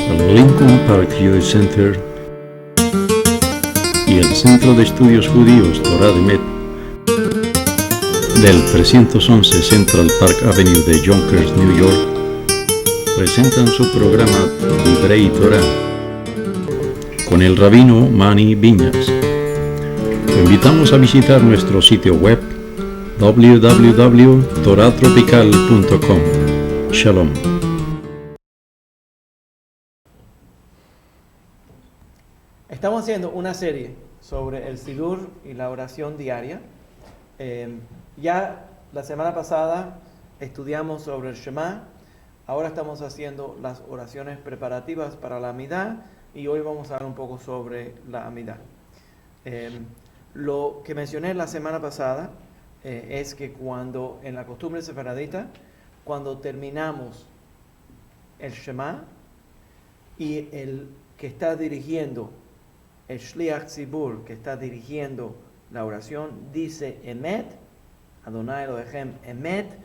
El Lincoln Park Jewish Center y el Centro de Estudios Judíos Torah de Met del 311 Central Park Avenue de Yonkers, New York, presentan su programa Divrei Torah con el rabino Mani Viñas. Te invitamos a visitar nuestro sitio web www.toratropical.com. Shalom. Estamos haciendo una serie sobre el Sidur y la oración diaria. Ya la semana pasada estudiamos sobre el Shema. Ahora estamos haciendo las oraciones preparativas para la Amidá y hoy vamos a hablar un poco sobre la Amidá. Lo que mencioné la semana pasada es que cuando en la costumbre sefaradita, cuando terminamos el Shema y el que está dirigiendo, el Shliach Tzibur que está dirigiendo la oración, dice Emet, Adonai Elohechem Emet,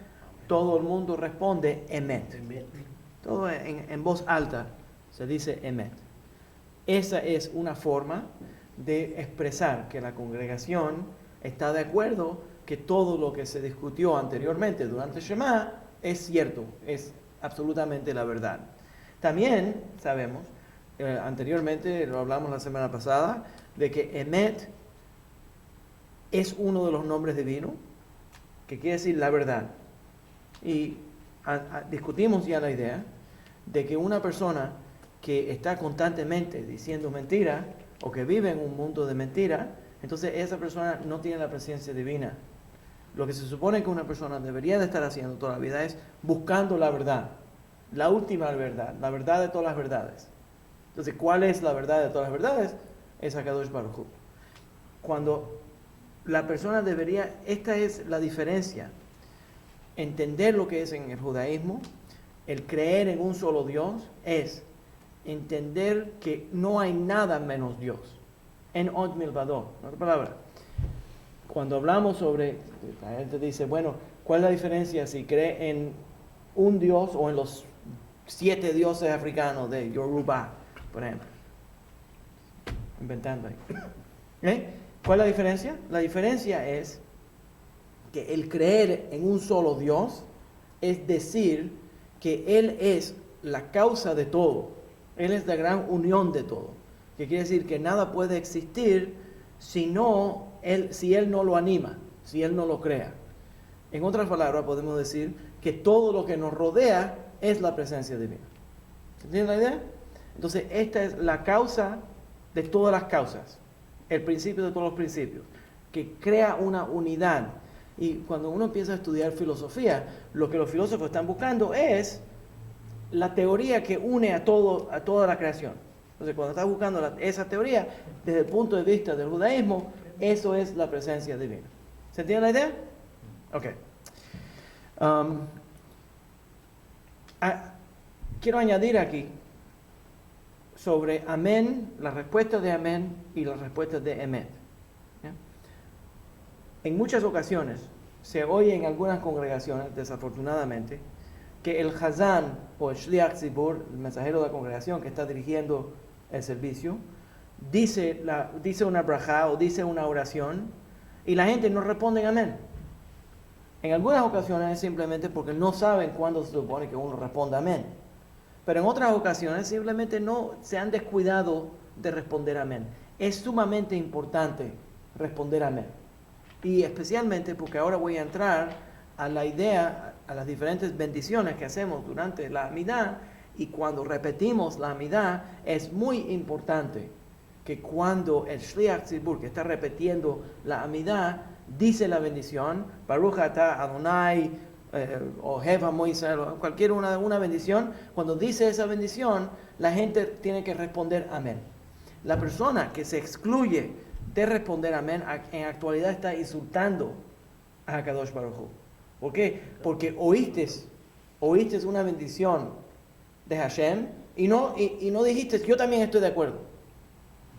todo el mundo responde Emet. Todo en voz alta se dice Emet. Esa es una forma de expresar que la congregación está de acuerdo que todo lo que se discutió anteriormente durante Shema es cierto, es absolutamente la verdad. También sabemos, anteriormente lo hablamos la semana pasada, de que Emet es uno de los nombres divinos, que quiere decir la verdad. Y discutimos ya la idea de que una persona que está constantemente diciendo mentira o que vive en un mundo de mentira, entonces esa persona no tiene la presencia divina. Lo que se supone que una persona debería de estar haciendo toda la vida es buscando la verdad, la última verdad, la verdad de todas las verdades. Entonces, ¿cuál es la verdad de todas las verdades? Es HaKadosh Baruj Hu. Cuando la persona debería, esta es la diferencia, entender lo que es en el judaísmo, el creer en un solo Dios, es entender que no hay nada menos Dios. En od milvado, en otra palabra. Cuando hablamos sobre, la gente dice, bueno, ¿cuál es la diferencia si cree en un Dios o en los 7 dioses africanos de Yoruba, por ejemplo? Inventando ahí. ¿Cuál es la diferencia? La diferencia es que el creer en un solo Dios es decir que Él es la causa de todo. Él es la gran unión de todo. Que quiere decir que nada puede existir si Él no lo anima, si Él no lo crea. En otras palabras, podemos decir que todo lo que nos rodea es la presencia divina. ¿Se entiende la idea? Entonces, esta es la causa de todas las causas, el principio de todos los principios, que crea una unidad. Y cuando uno empieza a estudiar filosofía, lo que los filósofos están buscando es la teoría que une a toda la creación. Entonces, cuando estás buscando esa teoría, desde el punto de vista del judaísmo, eso es la presencia divina. ¿Se entiende la idea? Ok. Quiero añadir aquí sobre amén, la respuesta de amén y la respuesta de emet. ¿Ya? En muchas ocasiones se oye en algunas congregaciones, desafortunadamente, que el Hazán o el Shliach Tzibur, el mensajero de la congregación que está dirigiendo el servicio, dice una brajá o dice una oración y la gente no responde amén. En algunas ocasiones es simplemente porque no saben cuándo se supone que uno responda amén. Pero en otras ocasiones simplemente no se han descuidado de responder amén. Es sumamente importante responder amén. Y especialmente porque ahora voy a entrar a la idea, a las diferentes bendiciones que hacemos durante la Amidá. Y cuando repetimos la Amidá, es muy importante que cuando el Shliach Tzibur, que está repitiendo la Amidá, dice la bendición, Baruch atah Adonai, o Jeva Moisés, cualquier una bendición, cuando dice esa bendición, la gente tiene que responder amén. La persona que se excluye de responder amén, en actualidad está insultando a HaKadosh Baruj Hu. ¿Por qué? Porque oíste una bendición de Hashem y no dijiste, yo también estoy de acuerdo.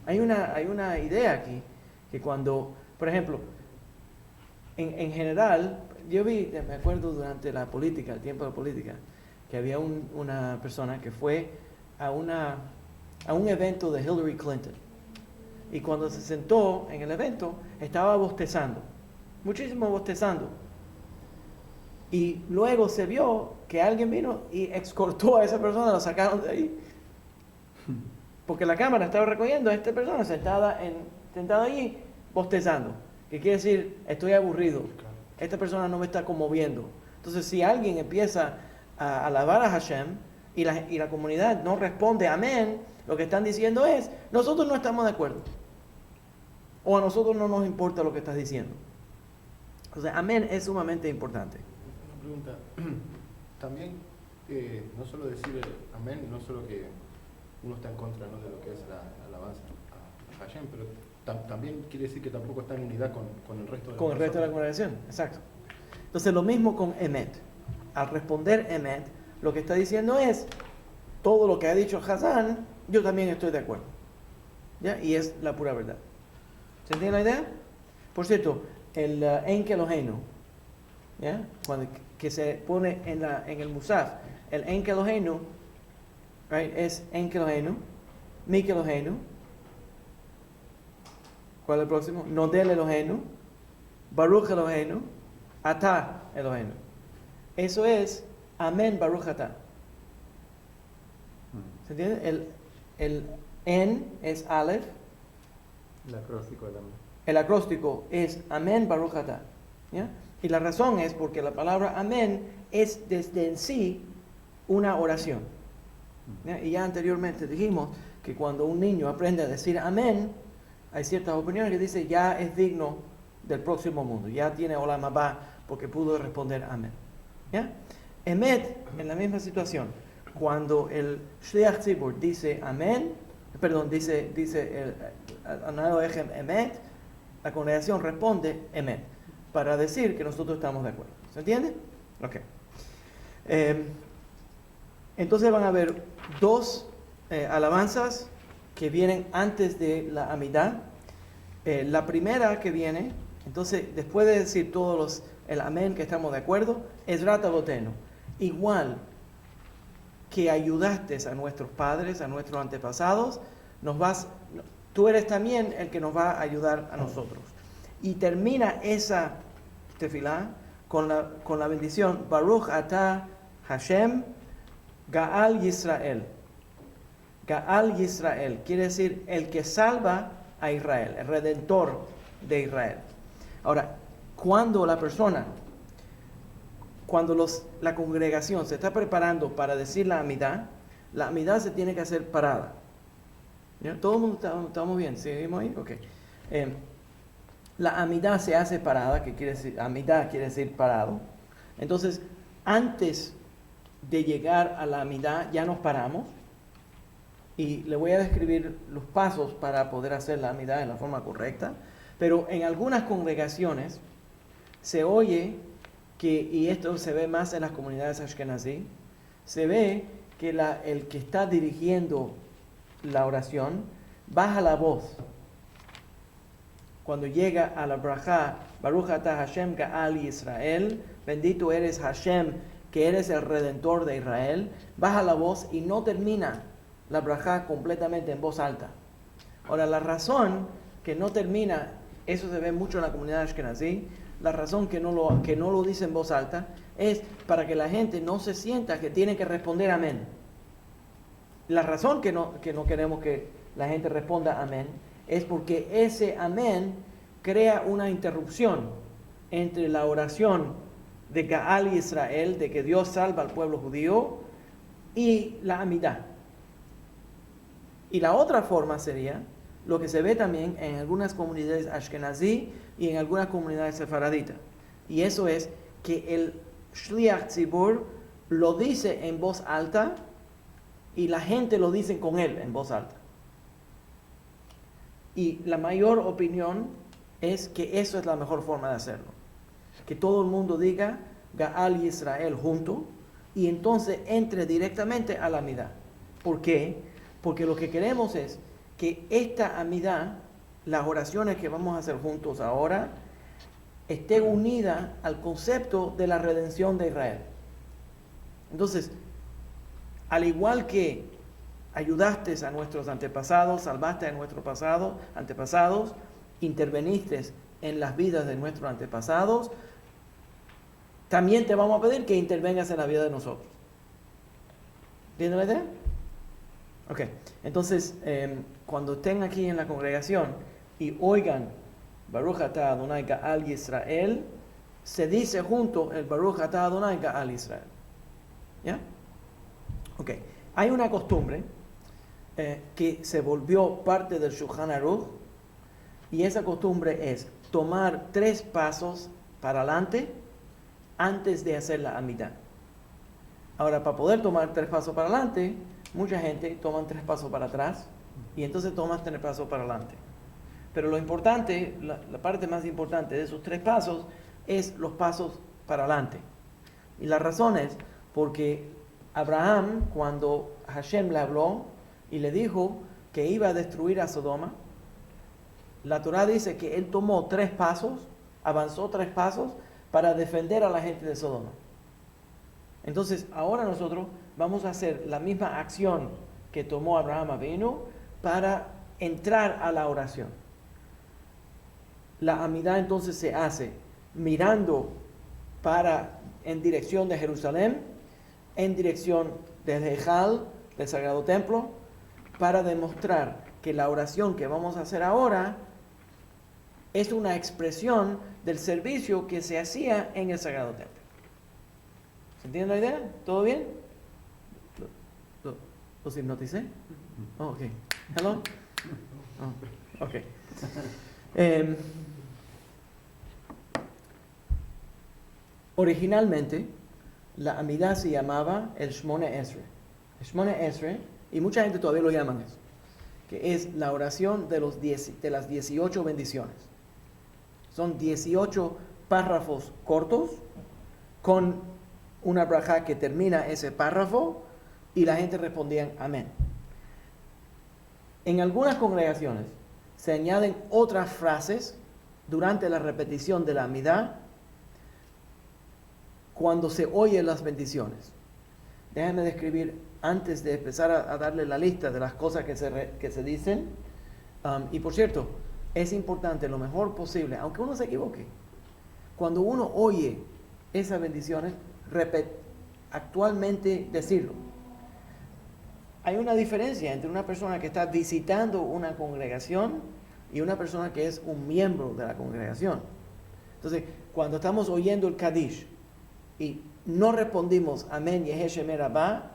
Hay una idea aquí, que cuando, por ejemplo, en general, yo me acuerdo durante la política, el tiempo de la política, que había una persona que fue a un evento de Hillary Clinton. Y cuando se sentó en el evento, estaba bostezando, muchísimo bostezando. Y luego se vio que alguien vino y excortó a esa persona, lo sacaron de ahí. Porque la cámara estaba recogiendo a esta persona sentada allí bostezando. Que quiere decir, estoy aburrido. Esta persona no me está conmoviendo. Entonces, si alguien empieza a alabar a Hashem y la comunidad no responde amén, lo que están diciendo es, nosotros no estamos de acuerdo. O a nosotros no nos importa lo que estás diciendo. O sea, amén es sumamente importante. Una pregunta. También, no solo decir amén, no solo que uno está en contra, ¿no?, de lo que es la alabanza a Hashem, pero también quiere decir que tampoco está en unidad con el resto de la Con el resto de la congregación, exacto. Entonces lo mismo con Emet. Al responder Emet, lo que está diciendo es, todo lo que ha dicho Hassan, yo también estoy de acuerdo. ¿Ya? Y es la pura verdad. ¿Se entiende la idea? Por cierto, el Enke Eloheinu, ¿ya?, cuando que se pone en el Musaf, el Enke Eloheinu, right, es Enke Eloheinu, Mik Eloheinu. ¿Cuál es el próximo? Nodel Eloheinu, Baruch Eloheinu, Atah Eloheinu. Eso es Amén Baruch Atah. ¿Se entiende? El En es Aleph. El acróstico del amén. El acróstico es Amén Baruch Atah. ¿Ya? Y la razón es porque la palabra Amén es desde en sí una oración. ¿Ya? Y ya anteriormente dijimos que cuando un niño aprende a decir Amén, hay ciertas opiniones que dicen ya es digno del próximo mundo, ya tiene Olam Haba porque pudo responder Amén. ¿Ya? Emet, en la misma situación, cuando el Shliach Tzibur dice Amén, dice el Anado Echem Emet, la congregación responde Emet, para decir que nosotros estamos de acuerdo. ¿Se entiende? Ok. Entonces van a haber dos alabanzas que vienen antes de la Amidah. La primera que viene, entonces después de decir todos el amén que estamos de acuerdo, es Rataboteno. Igual que ayudaste a nuestros padres, a nuestros antepasados, tú eres también el que nos va a ayudar a nosotros. Y termina esa tefilá con la bendición Baruch Atah Hashem Gaal Yisrael. Gaal Yisrael quiere decir el que salva a Israel, el redentor de Israel. Ahora, cuando la congregación se está preparando para decir la Amidah se tiene que hacer parada. ¿Ya? ¿Todo el mundo estamos bien? ¿Seguimos ahí? Ok. La Amidah se hace parada, que quiere decir, Amidah quiere decir parado. Entonces, antes de llegar a la Amidah, ya nos paramos. Y le voy a describir los pasos para poder hacer la Amidah en la forma correcta. Pero en algunas congregaciones se oye y esto se ve más en las comunidades ashkenazí, se ve que el que está dirigiendo la oración baja la voz. Cuando llega a la brajá, Baruch Atah Hashem Gaal Yisrael, bendito eres Hashem, que eres el redentor de Israel, baja la voz y no termina la brajá completamente en voz alta. Ahora, la razón que no termina, eso se ve mucho en la comunidad ashkenazí, la razón que no lo dice en voz alta es para que la gente no se sienta que tiene que responder amén. La razón que no queremos que la gente responda amén es porque ese amén crea una interrupción entre la oración de Gaal Israel, de que Dios salva al pueblo judío, y la Amidah. Y la otra forma sería lo que se ve también en algunas comunidades ashkenazí y en algunas comunidades sefaraditas. Y eso es que el Shliach Tzibur lo dice en voz alta y la gente lo dice con él en voz alta. Y la mayor opinión es que eso es la mejor forma de hacerlo. Que todo el mundo diga Gaal Yisrael junto y entonces entre directamente a la Amidah. ¿Por qué? Porque lo que queremos es que esta Amidah, las oraciones que vamos a hacer juntos ahora, esté unida al concepto de la redención de Israel. Entonces, al igual que ayudaste a nuestros antepasados, salvaste a nuestros antepasados, interveniste en las vidas de nuestros antepasados, también te vamos a pedir que intervengas en la vida de nosotros. ¿Entienden la idea? Ok, entonces cuando estén aquí en la congregación y oigan Baruch atah Adonai Ga'al Yisrael, se dice junto el Baruch atah Adonai Ga'al Yisrael. ¿Ya? Ok, hay una costumbre que se volvió parte del Shulchan Aruch, y esa costumbre es tomar 3 pasos para adelante antes de hacer la Amidah. Ahora, para poder tomar 3 pasos para adelante, mucha gente toma 3 pasos para atrás y entonces tomas 3 pasos para adelante. Pero lo importante, la parte más importante de esos 3 pasos es los pasos para adelante. Y la razón es porque Abraham, cuando Hashem le habló y le dijo que iba a destruir a Sodoma, la Torah dice que él tomó 3 pasos, avanzó 3 pasos para defender a la gente de Sodoma. Entonces, ahora nosotros vamos a hacer la misma acción que tomó Abraham Avinu para entrar a la oración. La Amidah entonces se hace mirando en dirección de Jerusalén, en dirección del Ejal, del Sagrado Templo, para demostrar que la oración que vamos a hacer ahora es una expresión del servicio que se hacía en el Sagrado Templo. ¿Se entiende la idea? ¿Todo bien? ¿Los hipnoticé? Oh, ok. Hello? Oh, ok. Originalmente, la Amidah se llamaba el Shmone Esrei. El Shmone Esrei, y mucha gente todavía lo llaman eso, que es la oración de las 18 bendiciones. Son 18 párrafos cortos con una brajá que termina ese párrafo y la gente respondía amén. En algunas congregaciones se añaden otras frases durante la repetición de la Amidah cuando se oyen las bendiciones. Déjenme describir antes de empezar a darle la lista de las cosas que se dicen. Y por cierto, es importante lo mejor posible, aunque uno se equivoque, cuando uno oye esas bendiciones, actualmente decirlo. Hay una diferencia entre una persona que está visitando una congregación y una persona que es un miembro de la congregación. Entonces, cuando estamos oyendo el Kadish y no respondimos amén Yehi Shemer Abba,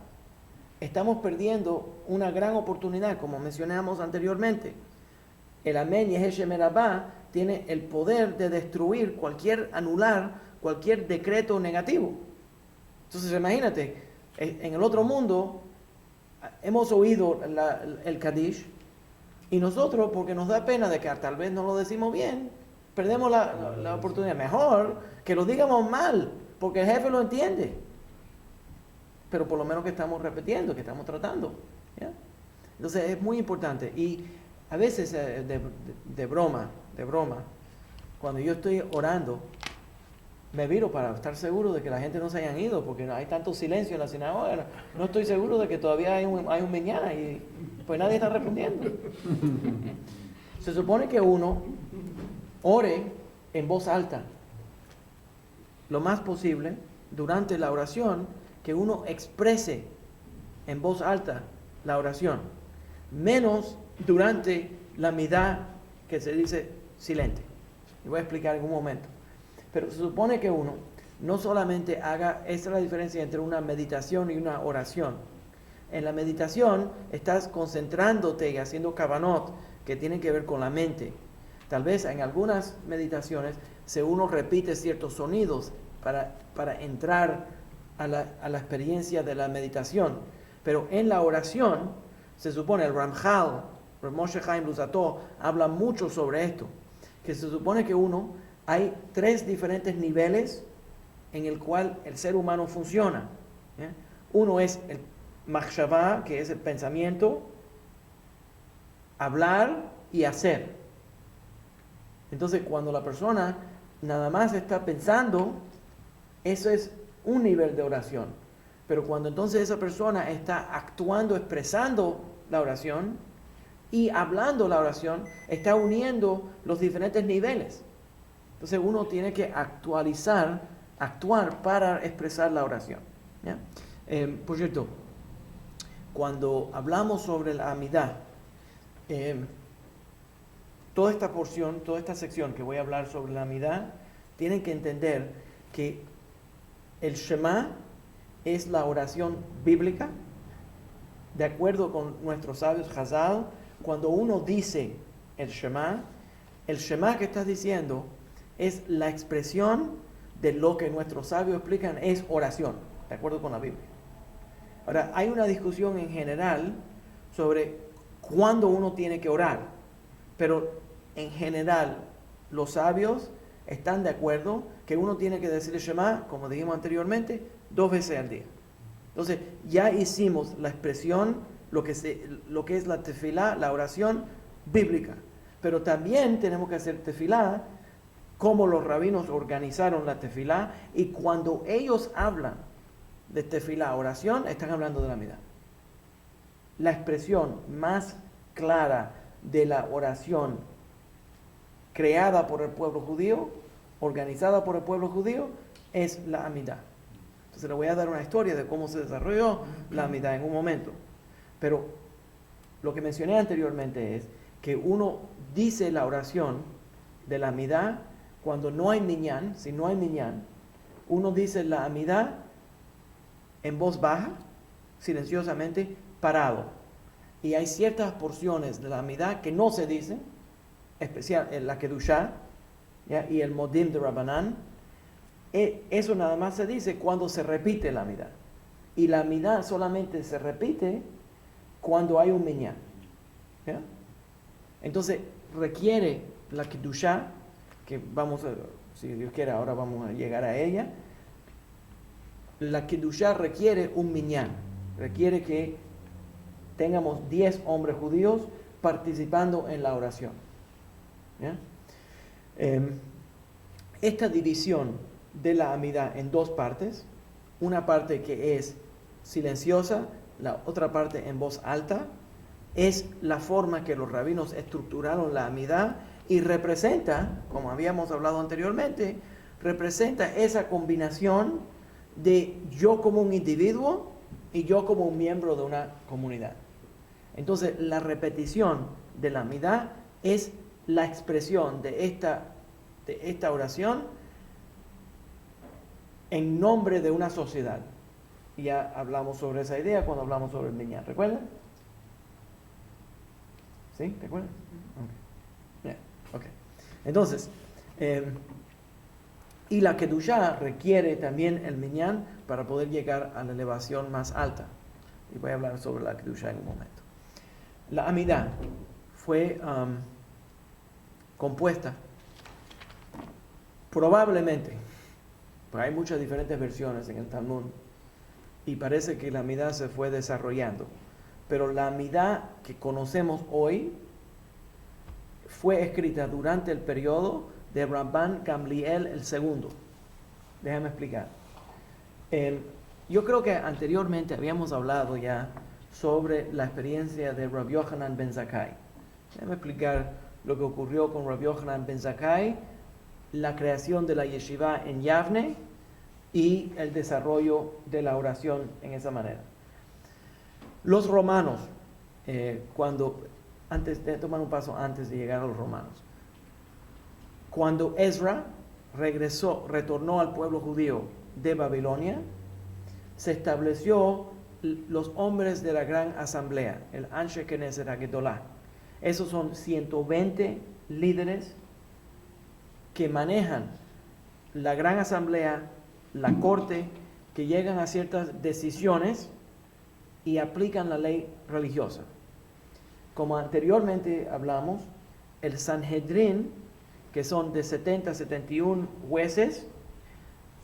estamos perdiendo una gran oportunidad, como mencionamos anteriormente. El amén Yehi Shemer Abba tiene el poder de destruir anular cualquier decreto negativo. Entonces imagínate, en el otro mundo hemos oído el Kadish y nosotros, porque nos da pena de que tal vez no lo decimos bien, perdemos la oportunidad. Mejor que lo digamos mal, porque el jefe lo entiende. Pero por lo menos que estamos repitiendo, que estamos tratando. ¿Ya? Entonces es muy importante. Y a veces de broma, cuando yo estoy orando, me viro para estar seguro de que la gente no se hayan ido, porque hay tanto silencio en la sinagoga. No estoy seguro de que todavía hay un minyan y pues nadie está respondiendo. Se supone que uno ore en voz alta, lo más posible, durante la oración, que uno exprese en voz alta la oración, menos durante la Amidah que se dice silente. Y voy a explicar en un momento. Pero se supone que uno no solamente esta es la diferencia entre una meditación y una oración. En la meditación estás concentrándote y haciendo kavanot que tienen que ver con la mente. Tal vez en algunas meditaciones uno repite ciertos sonidos para entrar a la experiencia de la meditación. Pero en la oración, se supone, el Ramchal, Rav Moshe Chaim Luzzatto, habla mucho sobre esto, que se supone que hay 3 diferentes niveles en el cual el ser humano funciona. ¿Ya? Uno es el machshavá, que es el pensamiento, hablar y hacer. Entonces, cuando la persona nada más está pensando, eso es un nivel de oración. Pero cuando entonces esa persona está actuando, expresando la oración y hablando la oración, está uniendo los diferentes niveles. Entonces uno tiene que actuar para expresar la oración, ¿ya? Por cierto, cuando hablamos sobre la amidad, toda esta porción, toda esta sección que voy a hablar sobre la amidad, tienen que entender que el Shema es la oración bíblica. De acuerdo con nuestros sabios Chazal, cuando uno dice el Shema que estás diciendo es la expresión de lo que nuestros sabios explican es oración, de acuerdo con la Biblia. Ahora, hay una discusión en general sobre cuándo uno tiene que orar, pero en general los sabios están de acuerdo que uno tiene que decir el Shema, como dijimos anteriormente, 2 veces al día. Entonces, ya hicimos la expresión, lo que es la tefilá, la oración bíblica. Pero también tenemos que hacer tefilá, como los rabinos organizaron la tefilá, y cuando ellos hablan de tefilá, oración, están hablando de la amidad. La expresión más clara de la oración creada por el pueblo judío, organizada por el pueblo judío, es la amidad. Entonces le voy a dar una historia de cómo se desarrolló la amidad en un momento. Pero lo que mencioné anteriormente es que uno dice la oración de la amidad cuando no hay minyan. Si no hay minyan, uno dice la amidad en voz baja, silenciosamente, parado. Y hay ciertas porciones de la amidad que no se dicen, especial en la Kedushá, ¿ya? Y el Modim de Rabbanán. Eso nada más se dice cuando se repite la amidad. Y la amidad solamente se repite cuando hay un minyan, ¿ya? Entonces requiere la Kedushá, que vamos a, si Dios quiere, ahora vamos a llegar a ella. La Kedushá requiere un minyan, requiere que tengamos 10 hombres judíos participando en la oración, ¿ya? Esta división de la amidad en 2 partes, una parte que es silenciosa, la otra parte en voz alta, es la forma que los rabinos estructuraron la amidad y representa, como habíamos hablado anteriormente, representa esa combinación de yo como un individuo y yo como un miembro de una comunidad. Entonces, la repetición de la amidad es la expresión de esta oración en nombre de una sociedad. Ya hablamos sobre esa idea cuando hablamos sobre el minyan. ¿Recuerdan? ¿Sí? ¿Recuerdan? Okay. Yeah. Okay. Entonces, y la Kedushá requiere también el minyan para poder llegar a la elevación más alta. Y voy a hablar sobre la Kedushá en un momento. La amidad fue compuesta probablemente, porque hay muchas diferentes versiones en el Talmud, y parece que la amidad se fue desarrollando. Pero la amidad que conocemos hoy fue escrita durante el periodo de Rabban Gamliel el segundo. Déjame explicar. Yo creo que anteriormente habíamos hablado ya sobre la experiencia de Rabbi Yochanan ben Zakkai. Déjame explicar lo que ocurrió con Rabbi Yochanan ben Zakkai, la creación de la yeshiva en Yavne y el desarrollo de la oración en esa manera. Los romanos, antes de tomar un paso antes de llegar a los romanos, cuando Ezra retornó al pueblo judío de Babilonia, se estableció los hombres de la gran asamblea, el Anshe Knesset HaGedolah. Esos son 120 líderes que manejan la gran asamblea, la corte, que llegan a ciertas decisiones y aplican la ley religiosa. Como anteriormente hablamos, el Sanhedrin, que son de 70 a 71 jueces,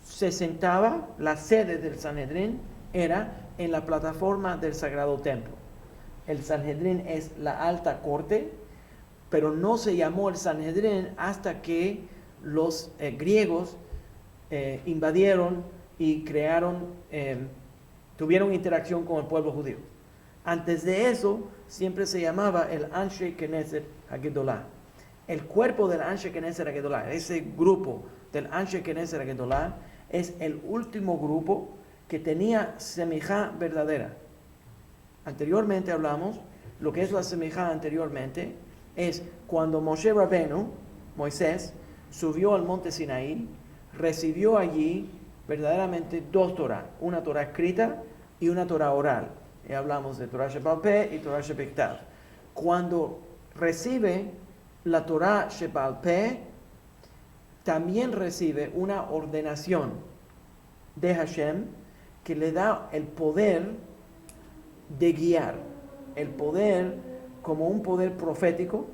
se sentaba, la sede del Sanhedrin era en la plataforma del Sagrado Templo. El Sanhedrin es la alta corte, pero no se llamó el Sanhedrin hasta que los griegos invadieron y tuvieron interacción con el pueblo judío. Antes de eso, siempre se llamaba el Anshe Knesset Hagedolah. El cuerpo del Anshe Knesset Hagedolah, ese grupo del Anshe Knesset Hagedolah, es el último grupo que tenía semijá verdadera. Anteriormente hablamos, lo que es la semijá anteriormente, es cuando Moshe Rabbeinu, Moisés, subió al monte Sinaí, recibió allí verdaderamente dos Torah, una Torah escrita y una Torah oral. Y hablamos de Torah Sheba'al Peh y Torah Shebektav. Cuando recibe la Torah Sheba'al Peh, también recibe una ordenación de Hashem que le da el poder de guiar, el poder como un poder profético,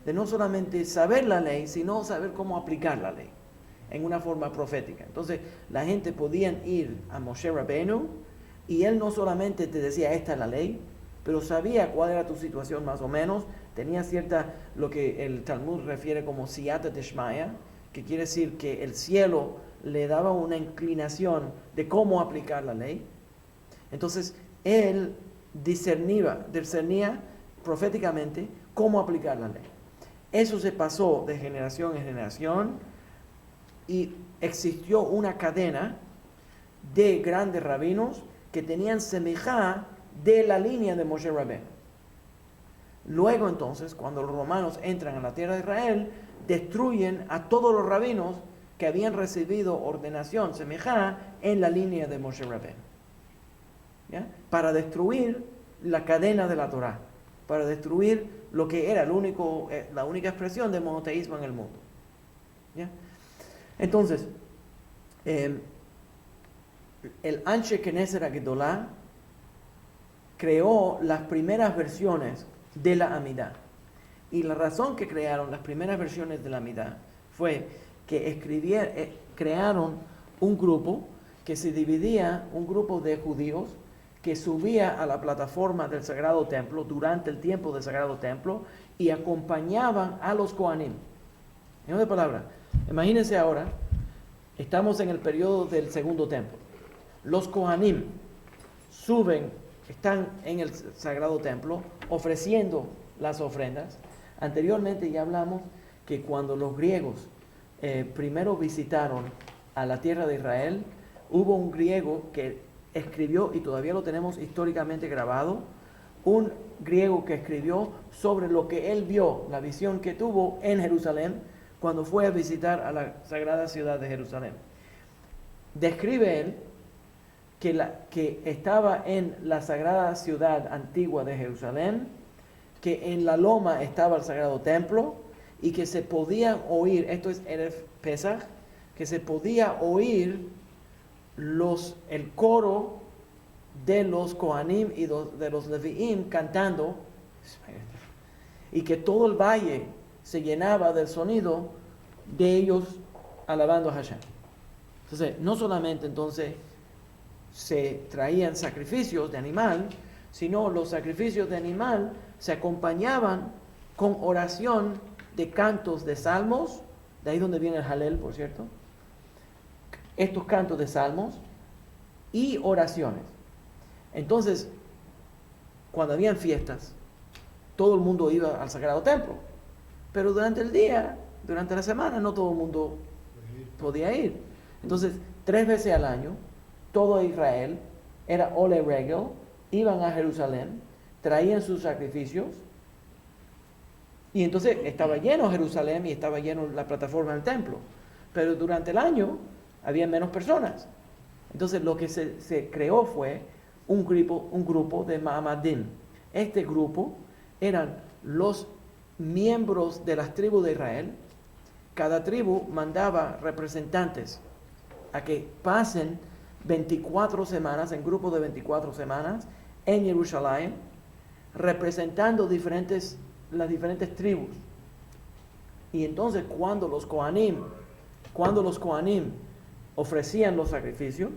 de no solamente saber la ley, sino saber cómo aplicar la ley en una forma profética. Entonces, la gente podía ir a Moshe Rabbeinu y él no solamente te decía, esta es la ley, pero sabía cuál era tu situación más o menos, tenía cierta, lo que el Talmud refiere como siyata deshmaya, que quiere decir que el cielo le daba una inclinación de cómo aplicar la ley. Entonces, él discernía proféticamente cómo aplicar la ley. Eso se pasó de generación en generación y existió una cadena de grandes rabinos que tenían semejá de la línea de Moshe Rabbeinu. Luego entonces, cuando los romanos entran a la tierra de Israel, destruyen a todos los rabinos que habían recibido ordenación semejá en la línea de Moshe Rabbeinu, ¿ya? Para destruir la cadena de la Torah, para destruir lo que era la única expresión de monoteísmo en el mundo, ¿ya? Entonces, el Anshe Knesset Hagedolah creó las primeras versiones de la Amidah. Y la razón que crearon las primeras versiones de la Amidah fue que crearon un grupo que se dividía, un grupo de judíos que subía a la plataforma del Sagrado Templo durante el tiempo del Sagrado Templo y acompañaban a los Kohanim. En otras palabras, imagínense ahora, estamos en el periodo del Segundo Templo. Los Kohanim están en el Sagrado Templo ofreciendo las ofrendas. Anteriormente ya hablamos que cuando los griegos primero visitaron a la tierra de Israel, hubo un griego que escribió, y todavía lo tenemos históricamente grabado, un griego que escribió sobre lo que él vio, la visión que tuvo en Jerusalén cuando fue a visitar a la sagrada ciudad de Jerusalén. Describe él que estaba en la sagrada ciudad antigua de Jerusalén, que en la loma estaba el sagrado templo y que se podían oír, esto es Erev Pesach, que se podía oír el coro de los Kohanim y de los Leviim cantando, y que todo el valle se llenaba del sonido de ellos alabando a Hashem. Entonces, no solamente entonces se traían sacrificios de animal, sino los sacrificios de animal se acompañaban con oración de cantos de salmos, de ahí donde viene el Halel, por cierto, estos cantos de salmos y oraciones. Entonces, cuando habían fiestas, todo el mundo iba al Sagrado Templo, pero durante el día, durante la semana, no todo el mundo podía ir. Entonces, 3 veces al año, todo Israel era Ole Regel, iban a Jerusalén, traían sus sacrificios, y entonces estaba lleno Jerusalén y estaba lleno la plataforma del templo, pero durante el año había menos personas. Entonces lo que se creó fue un grupo de Ma'amadim. Este grupo eran los miembros de las tribus de Israel. Cada tribu mandaba representantes a que pasen 24 semanas, en grupos de 24 semanas, en Jerusalén, representando las diferentes tribus. Y entonces cuando los Kohanim ofrecían los sacrificios,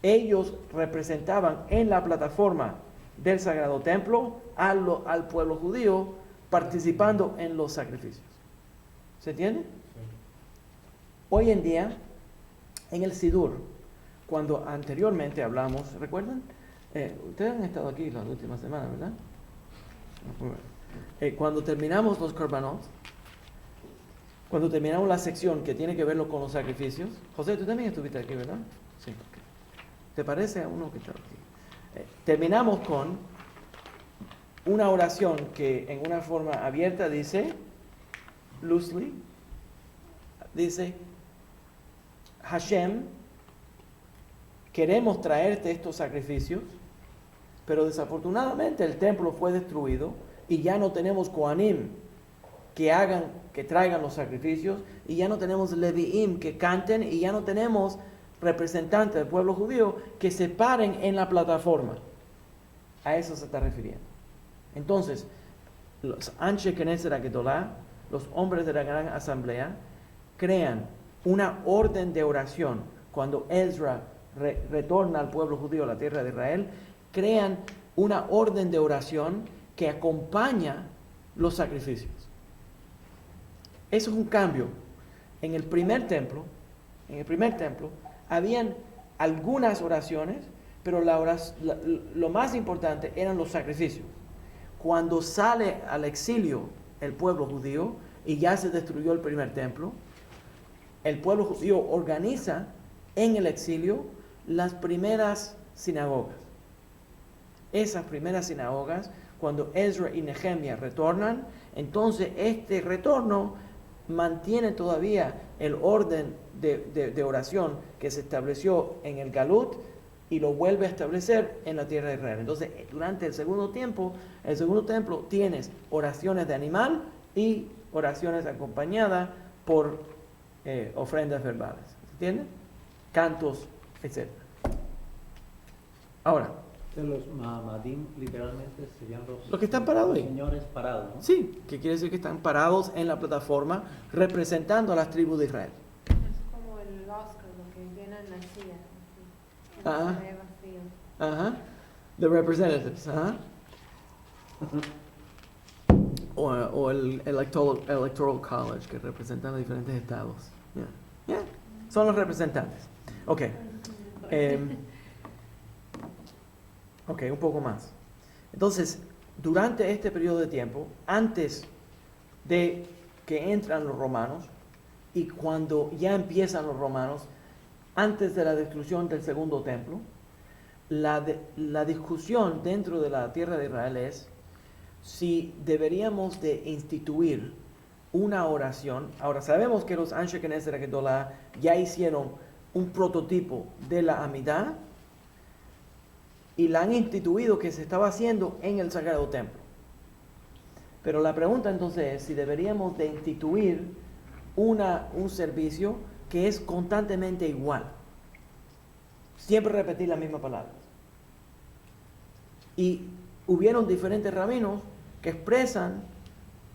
ellos representaban en la plataforma del Sagrado Templo al pueblo judío participando en los sacrificios. ¿Se entiende? Sí. Hoy en día, en el Sidur, cuando anteriormente hablamos, ¿recuerdan? Ustedes han estado aquí las últimas semanas, ¿verdad? Cuando terminamos los korbanot, cuando terminamos la sección que tiene que ver con los sacrificios, José, tú también estuviste aquí, ¿verdad? Sí. Okay. ¿Te parece a uno que está aquí? Terminamos con una oración que en una forma abierta dice, loosely, dice, Hashem, queremos traerte estos sacrificios, pero desafortunadamente el templo fue destruido y ya no tenemos Kohanim que traigan los sacrificios, y ya no tenemos Leviim que canten, y ya no tenemos representantes del pueblo judío que se paren en la plataforma. A eso se está refiriendo. Entonces, los Anshe Knesset Agedolá, los hombres de la gran asamblea, crean una orden de oración. Cuando Ezra retorna al pueblo judío a la tierra de Israel, crean una orden de oración que acompaña los sacrificios. Eso es un cambio. En el primer templo, habían algunas oraciones, pero lo más importante eran los sacrificios. Cuando sale al exilio el pueblo judío y ya se destruyó el primer templo, el pueblo judío organiza en el exilio las primeras sinagogas. Esas primeras sinagogas, cuando Ezra y Nehemia retornan, entonces este retorno mantiene todavía el orden de oración que se estableció en el Galut y lo vuelve a establecer en la tierra de Israel. Entonces, durante el segundo templo tienes oraciones de animal y oraciones acompañadas por ofrendas verbales. ¿Entiendes? Cantos, etc. Ahora, Los Mahamadim literalmente serían los que están parados ahí. Señores parados, ¿no? Sí, que quiere decir que están parados en la plataforma representando a las tribus de Israel. Es como el Oscar, lo que llenan la silla. Ajá. Vacío. Ajá. The representatives. Ajá. O el electoral College, que representan a diferentes estados. Yeah. Son los representantes. Ok. Ok, un poco más. Entonces, durante este periodo de tiempo, antes de que entran los romanos, y cuando ya empiezan los romanos, antes de la destrucción del segundo templo, la discusión dentro de la tierra de Israel es si deberíamos de instituir una oración. Ahora, sabemos que los Anshe Knesset Agedolá ya hicieron un prototipo de la Amidah, y la han instituido que se estaba haciendo en el Sagrado Templo. Pero la pregunta entonces es si deberíamos de instituir un servicio que es constantemente igual. Siempre repetir la misma palabra. Y hubieron diferentes rabinos que expresan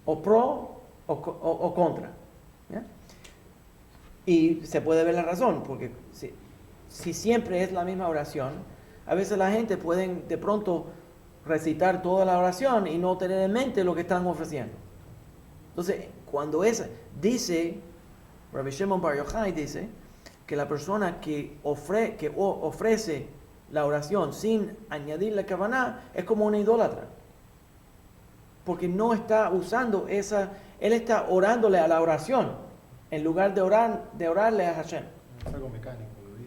o pro o contra. ¿Ya? Y se puede ver la razón, porque si siempre es la misma oración, a veces la gente puede de pronto recitar toda la oración y no tener en mente lo que están ofreciendo. Entonces, cuando dice, Rabbi Shimon Bar Yochai dice, que la persona que ofrece la oración sin añadir la kavaná es como una idólatra. Porque no está usando él está orándole a la oración en lugar de orarle a Hashem. Es algo mecánico.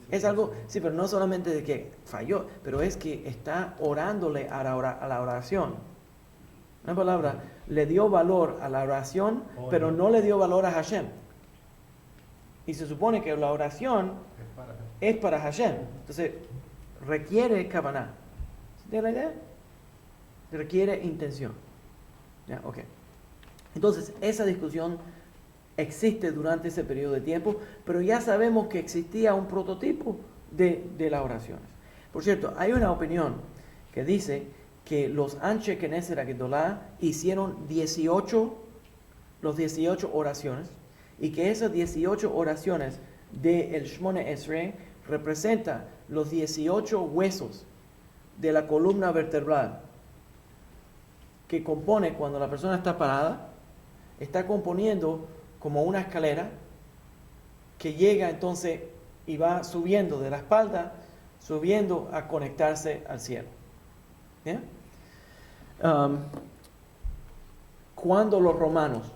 Es algo, sí, pero no solamente de que falló, pero es que está orándole a la oración. Una palabra, le dio valor a la oración, pero no le dio valor a Hashem. Y se supone que la oración es para Hashem. Entonces, requiere kavaná. ¿Entiendes la idea? Requiere intención. ¿Ya? Ok. Entonces, esa discusión existe durante ese periodo de tiempo, pero ya sabemos que existía un prototipo de las oraciones. Por cierto, hay una opinión que dice que los Anshe Knesset Agedolá hicieron 18 oraciones, y que esas 18 oraciones del Shmone Esrei representan los 18 huesos de la columna vertebral que compone, cuando la persona está parada, está componiendo como una escalera que llega entonces y va subiendo de la espalda, subiendo a conectarse al cielo. ¿Bien? Cuando los romanos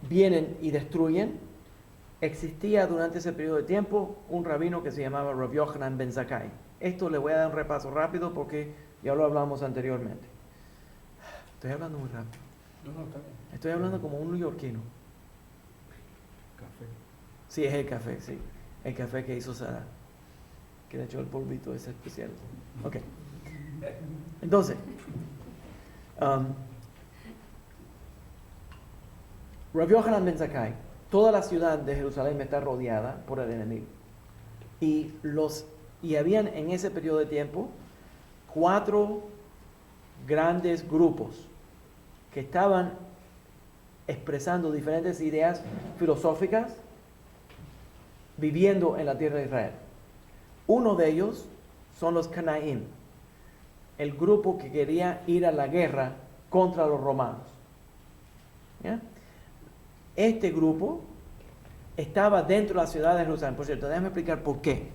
vienen y destruyen, existía durante ese periodo de tiempo un rabino que se llamaba Rav Yochanan ben Zakkai. Esto le voy a dar un repaso rápido porque ya lo hablamos anteriormente. Estoy hablando muy rápido. No, está bien. Estoy hablando como un neoyorquino. Café. Sí, es el café, sí. El café que hizo Sara, que le echó el polvito ese especial. Ok. Entonces, Rav Yochanan ben Zakkai, toda la ciudad de Jerusalén está rodeada por el enemigo. Y habían en ese periodo de tiempo 4 grandes grupos que estaban expresando diferentes ideas filosóficas viviendo en la tierra de Israel. Uno de ellos son los Canaim, el grupo que quería ir a la guerra contra los romanos. ¿Ya? Este grupo estaba dentro de la ciudad de Jerusalén. Por cierto, déjame explicar por qué.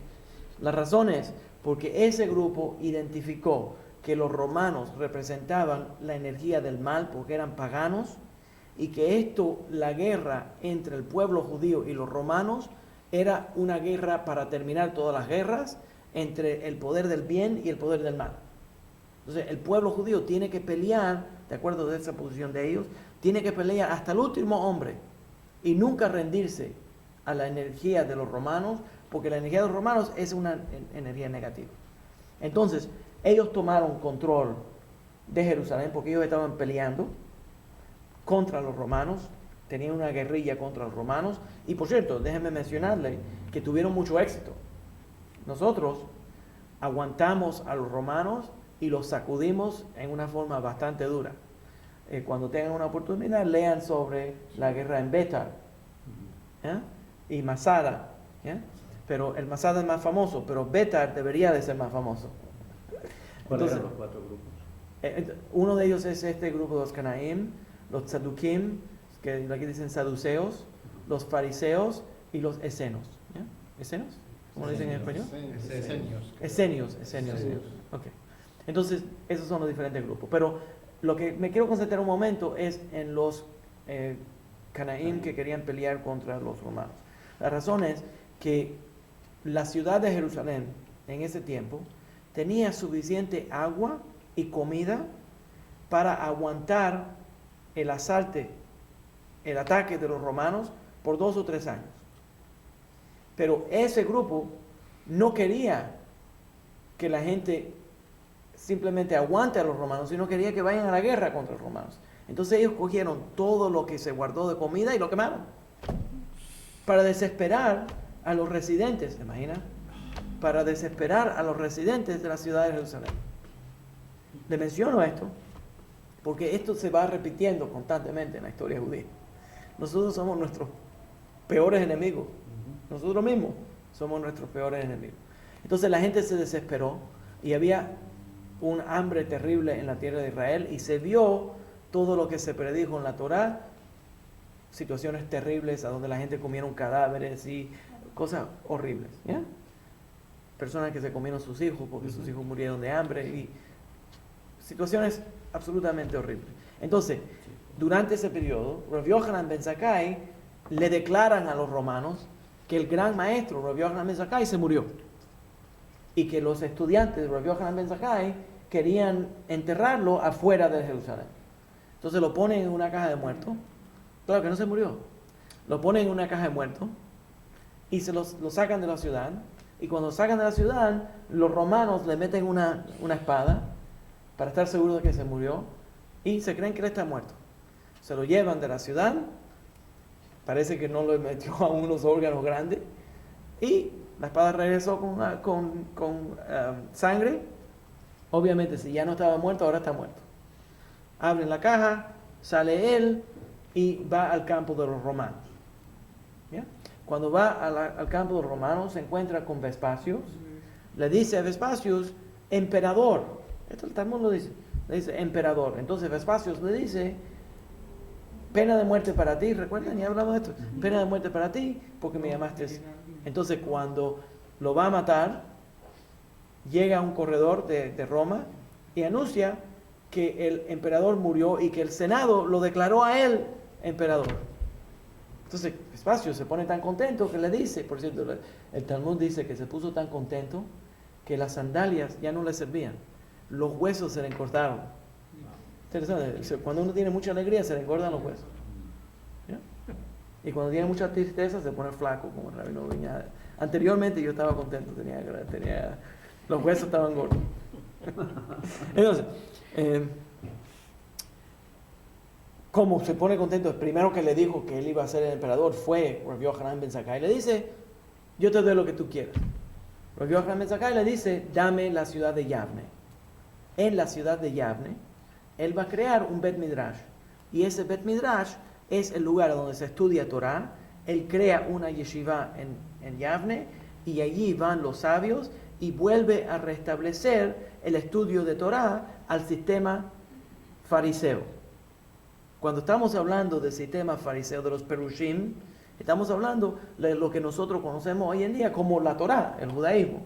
La razón es porque ese grupo identificó que los romanos representaban la energía del mal porque eran paganos y que la guerra entre el pueblo judío y los romanos era una guerra para terminar todas las guerras entre el poder del bien y el poder del mal. Entonces el pueblo judío tiene que pelear, de acuerdo a esa posición de ellos, tiene que pelear hasta el último hombre y nunca rendirse a la energía de los romanos, porque la energía de los romanos es una energía negativa. Entonces ellos tomaron control de Jerusalén porque ellos estaban peleando contra los romanos, tenían una guerrilla contra los romanos, y por cierto, déjenme mencionarle que tuvieron mucho éxito. Nosotros aguantamos a los romanos y los sacudimos en una forma bastante dura. Cuando tengan una oportunidad, lean sobre la guerra en Betar, ¿ya? Y Masada, ¿ya? Pero el Masada es más famoso, pero Betar debería de ser más famoso. ¿Cuáles eran los 4 grupos? Uno de ellos es este grupo de los Canaim, los Tzadukim, que aquí dicen saduceos, los fariseos y los esenos. ¿Ya? ¿Esenos? ¿Cómo lo dicen en español? Esenios. Okay. Entonces, esos son los diferentes grupos. Pero lo que me quiero concentrar un momento es en los Canaim que querían pelear contra los romanos. La razón es que la ciudad de Jerusalén en ese tiempo tenía suficiente agua y comida para aguantar el ataque de los romanos por 2 o 3 años. Pero ese grupo no quería que la gente simplemente aguante a los romanos, sino quería que vayan a la guerra contra los romanos. Entonces ellos cogieron todo lo que se guardó de comida y lo quemaron para desesperar a los residentes, ¿se imagina? Para desesperar a los residentes de la ciudad de Jerusalén. Le menciono esto porque esto se va repitiendo constantemente en la historia judía. Nosotros somos nuestros peores enemigos. Nosotros mismos somos nuestros peores enemigos. Entonces la gente se desesperó y había un hambre terrible en la tierra de Israel y se vio todo lo que se predijo en la Torá, situaciones terribles a donde la gente comieron cadáveres y cosas horribles, ¿ya? Personas que se comieron sus hijos porque sus hijos murieron de hambre y situaciones absolutamente horribles. Entonces, durante ese periodo, Rav Yochanan ben Zakkai le declaran a los romanos que el gran maestro Rav Yochanan ben Zakkai se murió y que los estudiantes de Rav Yochanan ben Zakkai querían enterrarlo afuera de Jerusalén. Entonces lo ponen en una caja de muertos. Claro que no se murió. Lo ponen en una caja de muertos y lo sacan de la ciudad. Y cuando sacan de la ciudad, los romanos le meten una espada para estar seguros de que se murió y se creen que él está muerto. Se lo llevan de la ciudad, parece que no le metió a unos órganos grandes y la espada regresó con sangre. Obviamente, si ya no estaba muerto, ahora está muerto. Abren la caja, sale él y va al campo de los romanos. ¿Ya? Cuando va al campo de los romanos, se encuentra con Vespasios. Le dice a Vespasios, emperador. Esto el Talmud lo dice. Le dice emperador. Entonces Vespasios le dice, pena de muerte para ti, ¿recuerdan? Ya hablamos de esto. Pena de muerte para ti porque me llamaste. Entonces cuando lo va a matar, llega un corredor de Roma y anuncia que el emperador murió y que el Senado lo declaró a él emperador. Entonces Espacio se pone tan contento que le dice, por cierto, el Talmud dice que se puso tan contento que las sandalias ya no le servían, los huesos se le encortaron. Interesante, cuando uno tiene mucha alegría se le engordan los huesos. ¿Ya? Y cuando tiene mucha tristeza se pone flaco, como el Rabino Viña. Anteriormente yo estaba contento, los huesos estaban gordos. Entonces, como se pone contento, el primero que le dijo que él iba a ser el emperador fue Rabbi Yohanan ben Zakkai. Le dice, yo te doy lo que tú quieras. Rabbi Yohanan ben Zakkai le dice, dame la ciudad de Yavne. En la ciudad de Yavne, él va a crear un Bet Midrash. Y ese Bet Midrash es el lugar donde se estudia Torah. Él crea una yeshiva en Yavne y allí van los sabios y vuelve a restablecer el estudio de Torah al sistema fariseo. Cuando estamos hablando del sistema fariseo de los Perushim, estamos hablando de lo que nosotros conocemos hoy en día como la Torah, el judaísmo.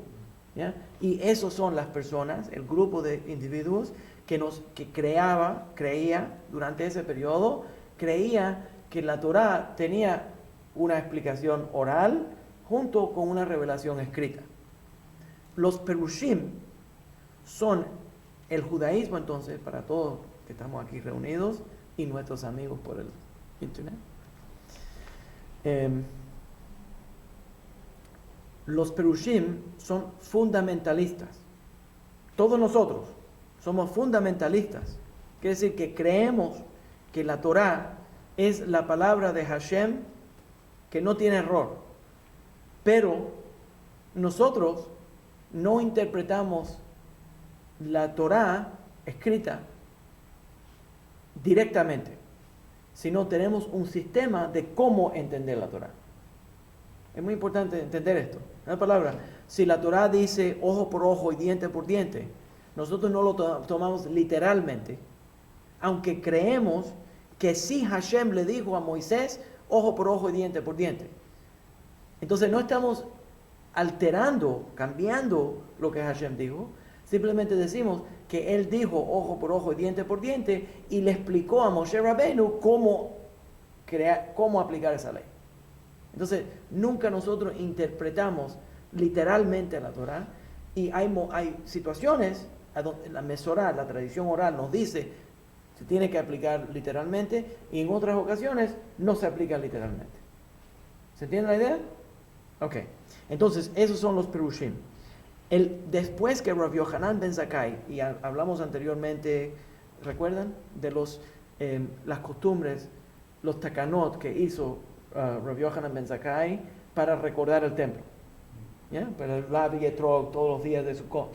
¿Ya? Y esos son las personas, el grupo de individuos que creía durante ese periodo, creía que la Torah tenía una explicación oral junto con una revelación escrita. Los Perushim son el judaísmo, entonces, para todos que estamos aquí reunidos y nuestros amigos por el internet. Los Perushim son fundamentalistas. Todos nosotros somos fundamentalistas. Quiere decir que creemos que la Torah es la palabra de Hashem que no tiene error. Pero nosotros no interpretamos la Torah escrita directamente, sino tenemos un sistema de cómo entender la Torah. Es muy importante entender esto. En una palabra, si la Torah dice ojo por ojo y diente por diente, nosotros no lo tomamos literalmente, aunque creemos que sí Hashem le dijo a Moisés ojo por ojo y diente por diente. Entonces no estamos alterando, cambiando lo que Hashem dijo, simplemente decimos que él dijo ojo por ojo y diente por diente y le explicó a Moshe Rabbeinu cómo aplicar esa ley. Entonces, nunca nosotros interpretamos literalmente la Torah y hay situaciones a donde la Mesorá, la tradición oral, nos dice se tiene que aplicar literalmente y en otras ocasiones no se aplica literalmente. ¿Se entiende la idea? Ok. Entonces, esos son los Perushim. Después que Rabbi Yohanan ben Zakkai, y hablamos anteriormente, ¿recuerdan? De las costumbres, los takanot que hizo Rabbi Yohanan ben Zakkai para recordar el templo. ¿Ya? Para el Lav y Etrog todos los días de Sukkot.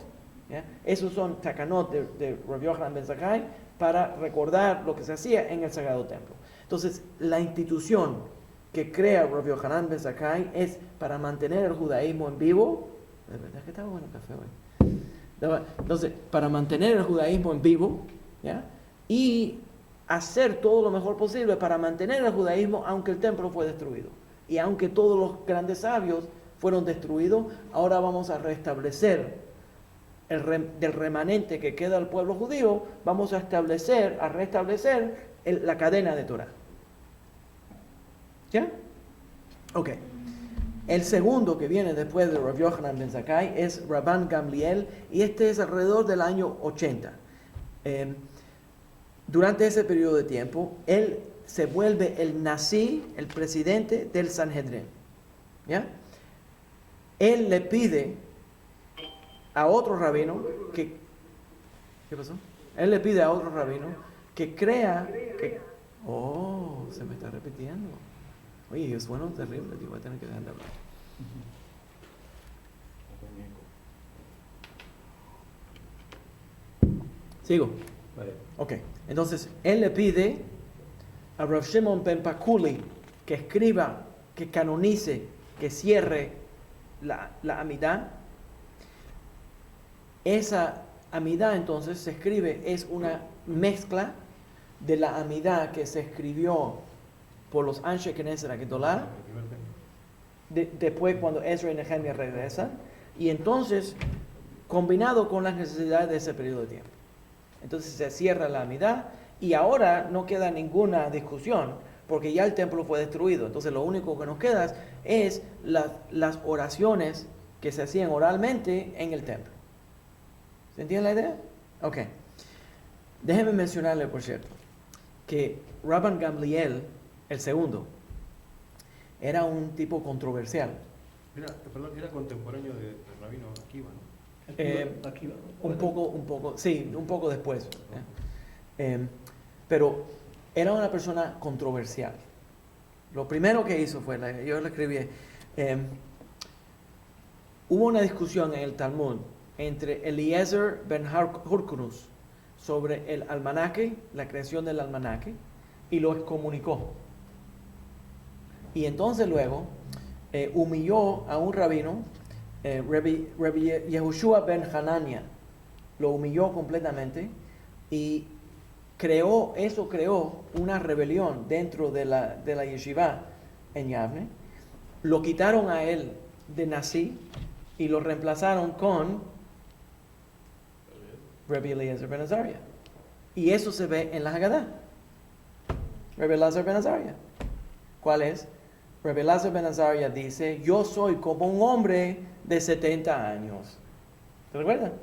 ¿Ya? Esos son takanot de Rabbi Yohanan ben Zakkai para recordar lo que se hacía en el Sagrado Templo. Entonces, la institución que crea Rabbi Yohanan ben Zakkai es para mantener el judaísmo en vivo. De verdad que estaba bueno el café hoy. Entonces, para mantener el judaísmo en vivo, ¿ya? Y hacer todo lo mejor posible para mantener el judaísmo aunque el templo fue destruido. Y aunque todos los grandes sabios fueron destruidos, ahora vamos a restablecer del remanente que queda del pueblo judío, vamos a restablecer la cadena de Torah. ¿Ya? Ok. El segundo que viene después de Rabbi Yohanan ben Zakkai es Rabban Gamliel, y este es alrededor del año 80. Durante ese periodo de tiempo, él se vuelve el Nasi, el presidente del Sanhedrin. ¿Ya? Él le pide a otro rabino que... ¿Qué pasó? Él le pide a otro rabino que crea que... Oh, se me está repitiendo. Oye, es bueno, terrible, tío, voy a tener que dejar de hablar. ¿Sigo? Vale. Ok, entonces, él le pide a Rav Shimon ben Pakuli que escriba, que canonice, que cierre la Amidá. Esa Amidá, entonces, se escribe, es una mezcla de la Amidá que se escribió por los Anshe Knesset Agdolah, después cuando Ezra y Nehemia regresan, y entonces combinado con las necesidades de ese periodo de tiempo. Entonces se cierra la Amidá y ahora no queda ninguna discusión porque ya el templo fue destruido. Entonces lo único que nos queda es las oraciones que se hacían oralmente en el templo. ¿Se entiende la idea? Ok. Déjenme mencionarle, por cierto, que Rabban Gamliel, el segundo, era un tipo controversial. Era contemporáneo del rabino Akiva, ¿no? Aquí va. Un poco después. Pero era una persona controversial. Lo primero que hizo fue, yo le escribí, hubo una discusión en el Talmud entre Eliezer ben Hyrcanus sobre el almanaque, la creación del almanaque, y lo excomunicó. Y entonces luego humilló a un rabino, Rabbi Yehoshua ben Hanania, lo humilló completamente y creó una rebelión dentro de la yeshiva en Yavne. Lo quitaron a él de Nasi y lo reemplazaron con Rabbi Eliezer ben Azariah. Y eso se ve en la Haggadah. Rabbi Eliezer ben Azariah. ¿Cuál es? Rabbi Eliezer ben Azariah dice, yo soy como un hombre de 70 años. ¿Se recuerdan?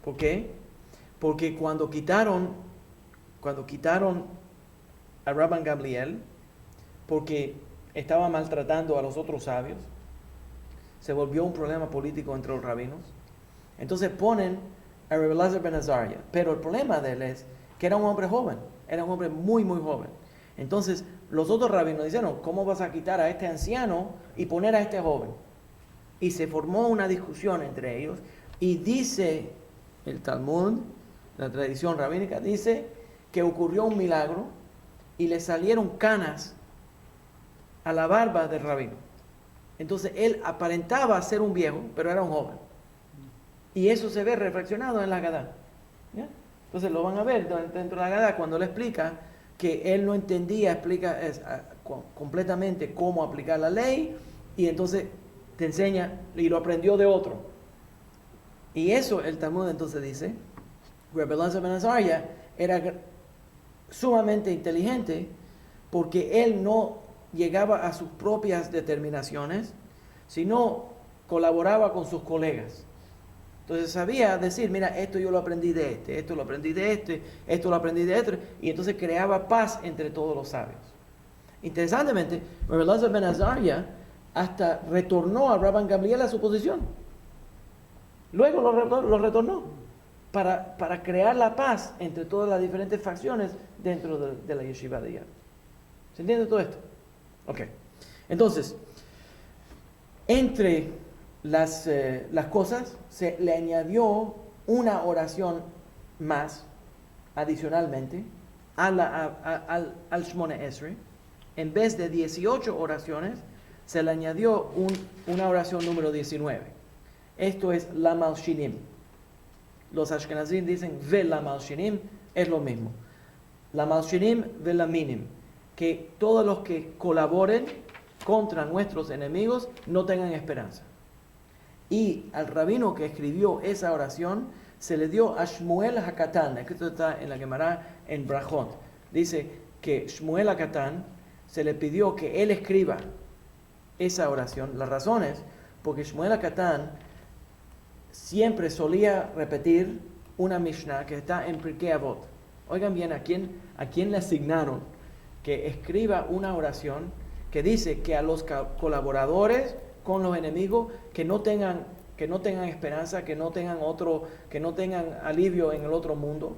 ¿Por qué? Porque cuando quitaron a Rabban Gamliel, porque estaba maltratando a los otros sabios, se volvió un problema político entre los rabinos. Entonces ponen a Rabbi Eliezer ben Azariah. Pero el problema de él es que era un hombre joven, era un hombre muy, muy joven. Entonces los otros rabinos dijeron, ¿cómo vas a quitar a este anciano y poner a este joven? Y se formó una discusión entre ellos. Y dice el Talmud, la tradición rabínica, dice que ocurrió un milagro y le salieron canas a la barba del rabino. Entonces él aparentaba ser un viejo, pero era un joven. Y eso se ve reflexionado en la Haggadah. ¿Ya? Entonces lo van a ver dentro de la Haggadah cuando le explica que él no entendía, completamente cómo aplicar la ley, y entonces te enseña, y lo aprendió de otro. Y eso el Talmud entonces dice, Rabbi Eliezer ben Azariah era sumamente inteligente porque él no llegaba a sus propias determinaciones, sino colaboraba con sus colegas. Entonces sabía decir, mira, esto yo lo aprendí de este, esto lo aprendí de este, esto lo aprendí de este, y entonces creaba paz entre todos los sabios. Interesantemente, Rabbi Eliezer ben Azariah hasta retornó a Rabban Gamliel a su posición. Luego lo retornó para crear la paz entre todas las diferentes facciones dentro de la yeshiva de Yad. ¿Se entiende todo esto? Ok. Entonces, entre las cosas se le añadió una oración más, adicionalmente, al Shmone Esrei. En vez de 18 oraciones, se le añadió una oración número 19. Esto es la Malshinim. Los Ashkenazim dicen ve la Malshinim, es lo mismo. La Malshinim ve la Minim. Que todos los que colaboren contra nuestros enemigos no tengan esperanza. Y al rabino que escribió esa oración se le dio a Shmuel HaKatan. Esto está en la Gemara en Brajot. Dice que Shmuel HaKatan se le pidió que él escriba esa oración. La razón es porque Shmuel HaKatan siempre solía repetir una Mishnah que está en Pirkei Avot. Oigan bien, ¿a quién le asignaron que escriba una oración que dice que a los colaboradores con los enemigos que no tengan esperanza, que no tengan alivio en el otro mundo?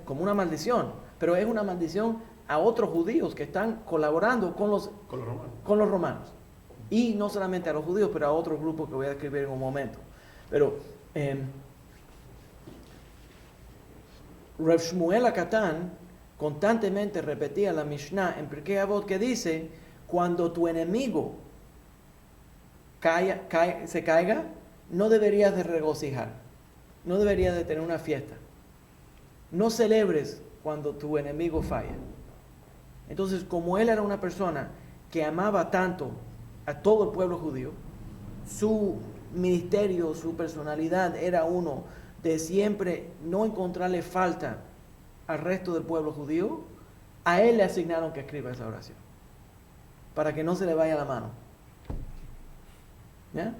Como una maldición, pero es una maldición a otros judíos que están colaborando con los romanos. Y no solamente a los judíos, pero a otros grupos que voy a describir en un momento. Pero Rav Shmuel HaKatan constantemente repetía la Mishnah en Pirkei Avot que dice, cuando tu enemigo se caiga, no deberías de regocijar, no deberías de tener una fiesta. No celebres cuando tu enemigo falla. Entonces, como él era una persona que amaba tanto a todo el pueblo judío, su ministerio, su personalidad era uno de siempre no encontrarle falta al resto del pueblo judío. A él le asignaron que escriba esa oración, para que no se le vaya la mano. ¿Ya?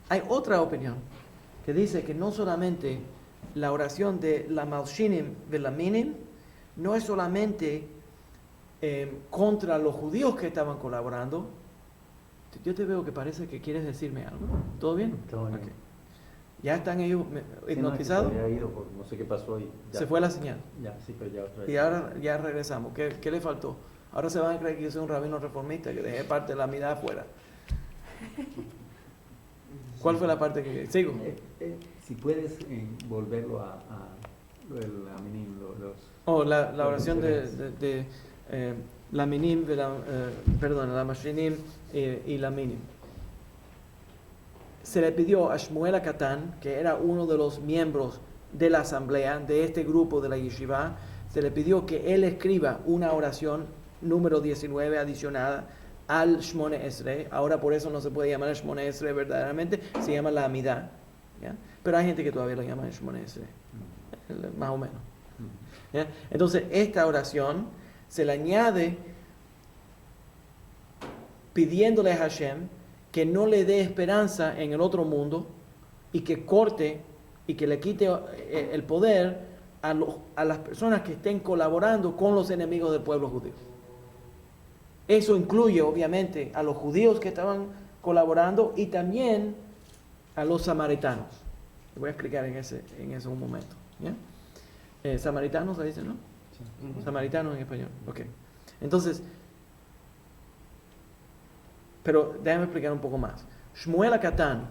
Hay otra opinión que dice que no solamente la oración de la Malshinim Velaminim no es solamente contra los judíos que estaban colaborando. Yo te veo que parece que quieres decirme algo. ¿Todo bien? Todo bien. Okay. ¿Ya están ellos hipnotizados? Sí, no, ido, no sé qué pasó ahí. Ya. Se fue la señal. Ya, sí, pero ya otra vez. Y ahora ya regresamos. ¿Qué le faltó? Ahora se van a creer que yo soy un rabino reformista, que dejé parte de la mitad afuera. ¿Cuál fue la parte que sigo? Si puedes volverlo a lo del Aminim, la oración de la minim, la mashinim y la minim. Se le pidió a Shmuel Akatán, que era uno de los miembros de la asamblea, de este grupo de la yeshiva, se le pidió que él escriba una oración número 19 adicionada al Shmone Esrei. Ahora por eso no se puede llamar el Shmone Esrei verdaderamente, se llama la Amidah, ¿ya? Pero hay gente que todavía lo llama el Shmone Esrei, más o menos, ¿ya? Entonces esta oración se le añade pidiéndole a Hashem que no le dé esperanza en el otro mundo y que corte y que le quite el poder a las personas que estén colaborando con los enemigos del pueblo judío. Eso incluye obviamente a los judíos que estaban colaborando y también a los samaritanos. Te voy a explicar en ese un momento, ¿ya? Samaritanos se dice, ¿no? Sí. Samaritanos en español. Ok. Entonces, pero déjame explicar un poco más. Shmuel Akatán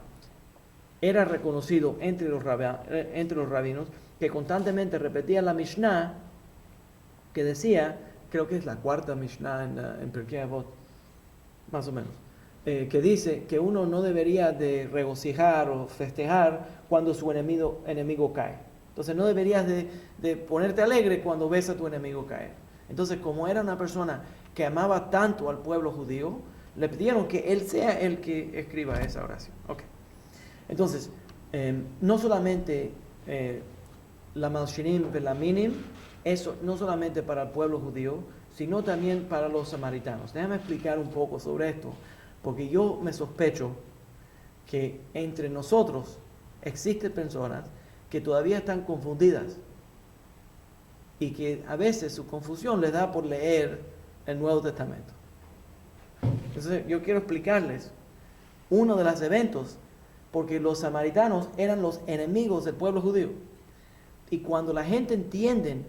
era reconocido entre los rabinos que constantemente repetía la Mishnah que decía, creo que es la cuarta Mishnah en Pirkei Avot, más o menos, que dice que uno no debería de regocijar o festejar cuando su enemigo cae. Entonces no deberías de ponerte alegre cuando ves a tu enemigo caer. Entonces, como era una persona que amaba tanto al pueblo judío, le pidieron que él sea el que escriba esa oración. Okay. Entonces, no solamente la Malshinim Velaminim, eso no solamente para el pueblo judío, sino también para los samaritanos. Déjame explicar un poco sobre esto, porque yo me sospecho que entre nosotros existen personas que todavía están confundidas y que a veces su confusión les da por leer el Nuevo Testamento. Entonces yo quiero explicarles uno de los eventos, porque los samaritanos eran los enemigos del pueblo judío. Y cuando la gente entiende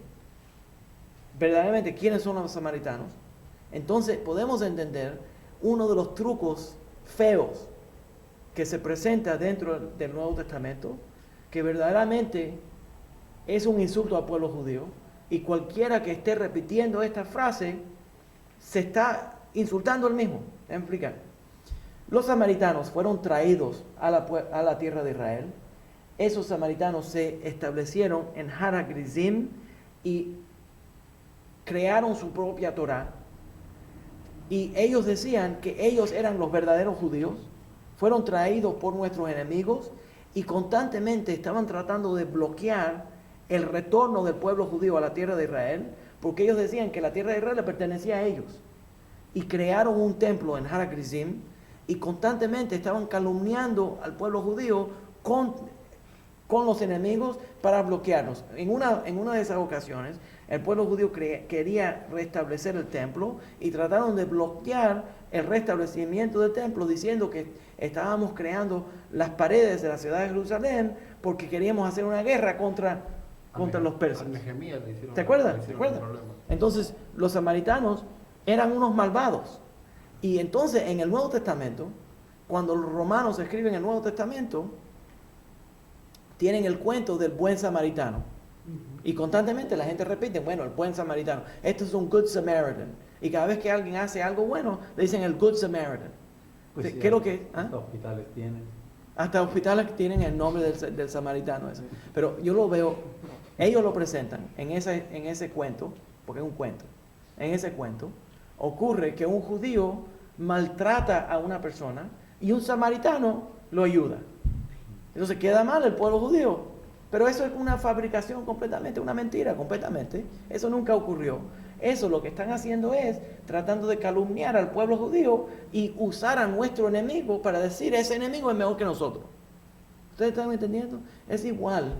verdaderamente quiénes son los samaritanos, entonces podemos entender uno de los trucos feos que se presenta dentro del Nuevo Testamento, que verdaderamente es un insulto al pueblo judío, y cualquiera que esté repitiendo esta frase se está insultando al mismo. Déjame explicar. Los samaritanos fueron traídos a la tierra de Israel. Esos samaritanos se establecieron en Har HaGrizim y crearon su propia Torá. Y ellos decían que ellos eran los verdaderos judíos. Fueron traídos por nuestros enemigos y constantemente estaban tratando de bloquear el retorno del pueblo judío a la tierra de Israel, porque ellos decían que la tierra de Israel le pertenecía a ellos. Y crearon un templo en Har HaGrizim y constantemente estaban calumniando al pueblo judío con los enemigos para bloquearnos. En una de esas ocasiones, el pueblo judío quería restablecer el templo y trataron de bloquear el restablecimiento del templo diciendo que estábamos creando las paredes de la ciudad de Jerusalén porque queríamos hacer una guerra contra los persas. ¿Te acuerdas? Entonces, los samaritanos eran unos malvados. Y entonces, en el Nuevo Testamento, cuando los romanos escriben el Nuevo Testamento, tienen el cuento del buen samaritano. Y constantemente la gente repite, bueno, el buen samaritano. Esto es un good Samaritan. Y cada vez que alguien hace algo bueno, le dicen el good Samaritan. Pues sí, ¿Qué es lo que? Hasta hospitales tienen. Hasta hospitales tienen el nombre del samaritano ese. Pero yo lo veo Ellos lo presentan en ese cuento, porque es un cuento. En ese cuento ocurre que un judío maltrata a una persona y un samaritano lo ayuda. Entonces queda mal el pueblo judío. Pero eso es una fabricación completamente, una mentira completamente. Eso nunca ocurrió. Eso lo que están haciendo es tratando de calumniar al pueblo judío y usar a nuestro enemigo para decir ese enemigo es mejor que nosotros. ¿Ustedes están entendiendo? Es igual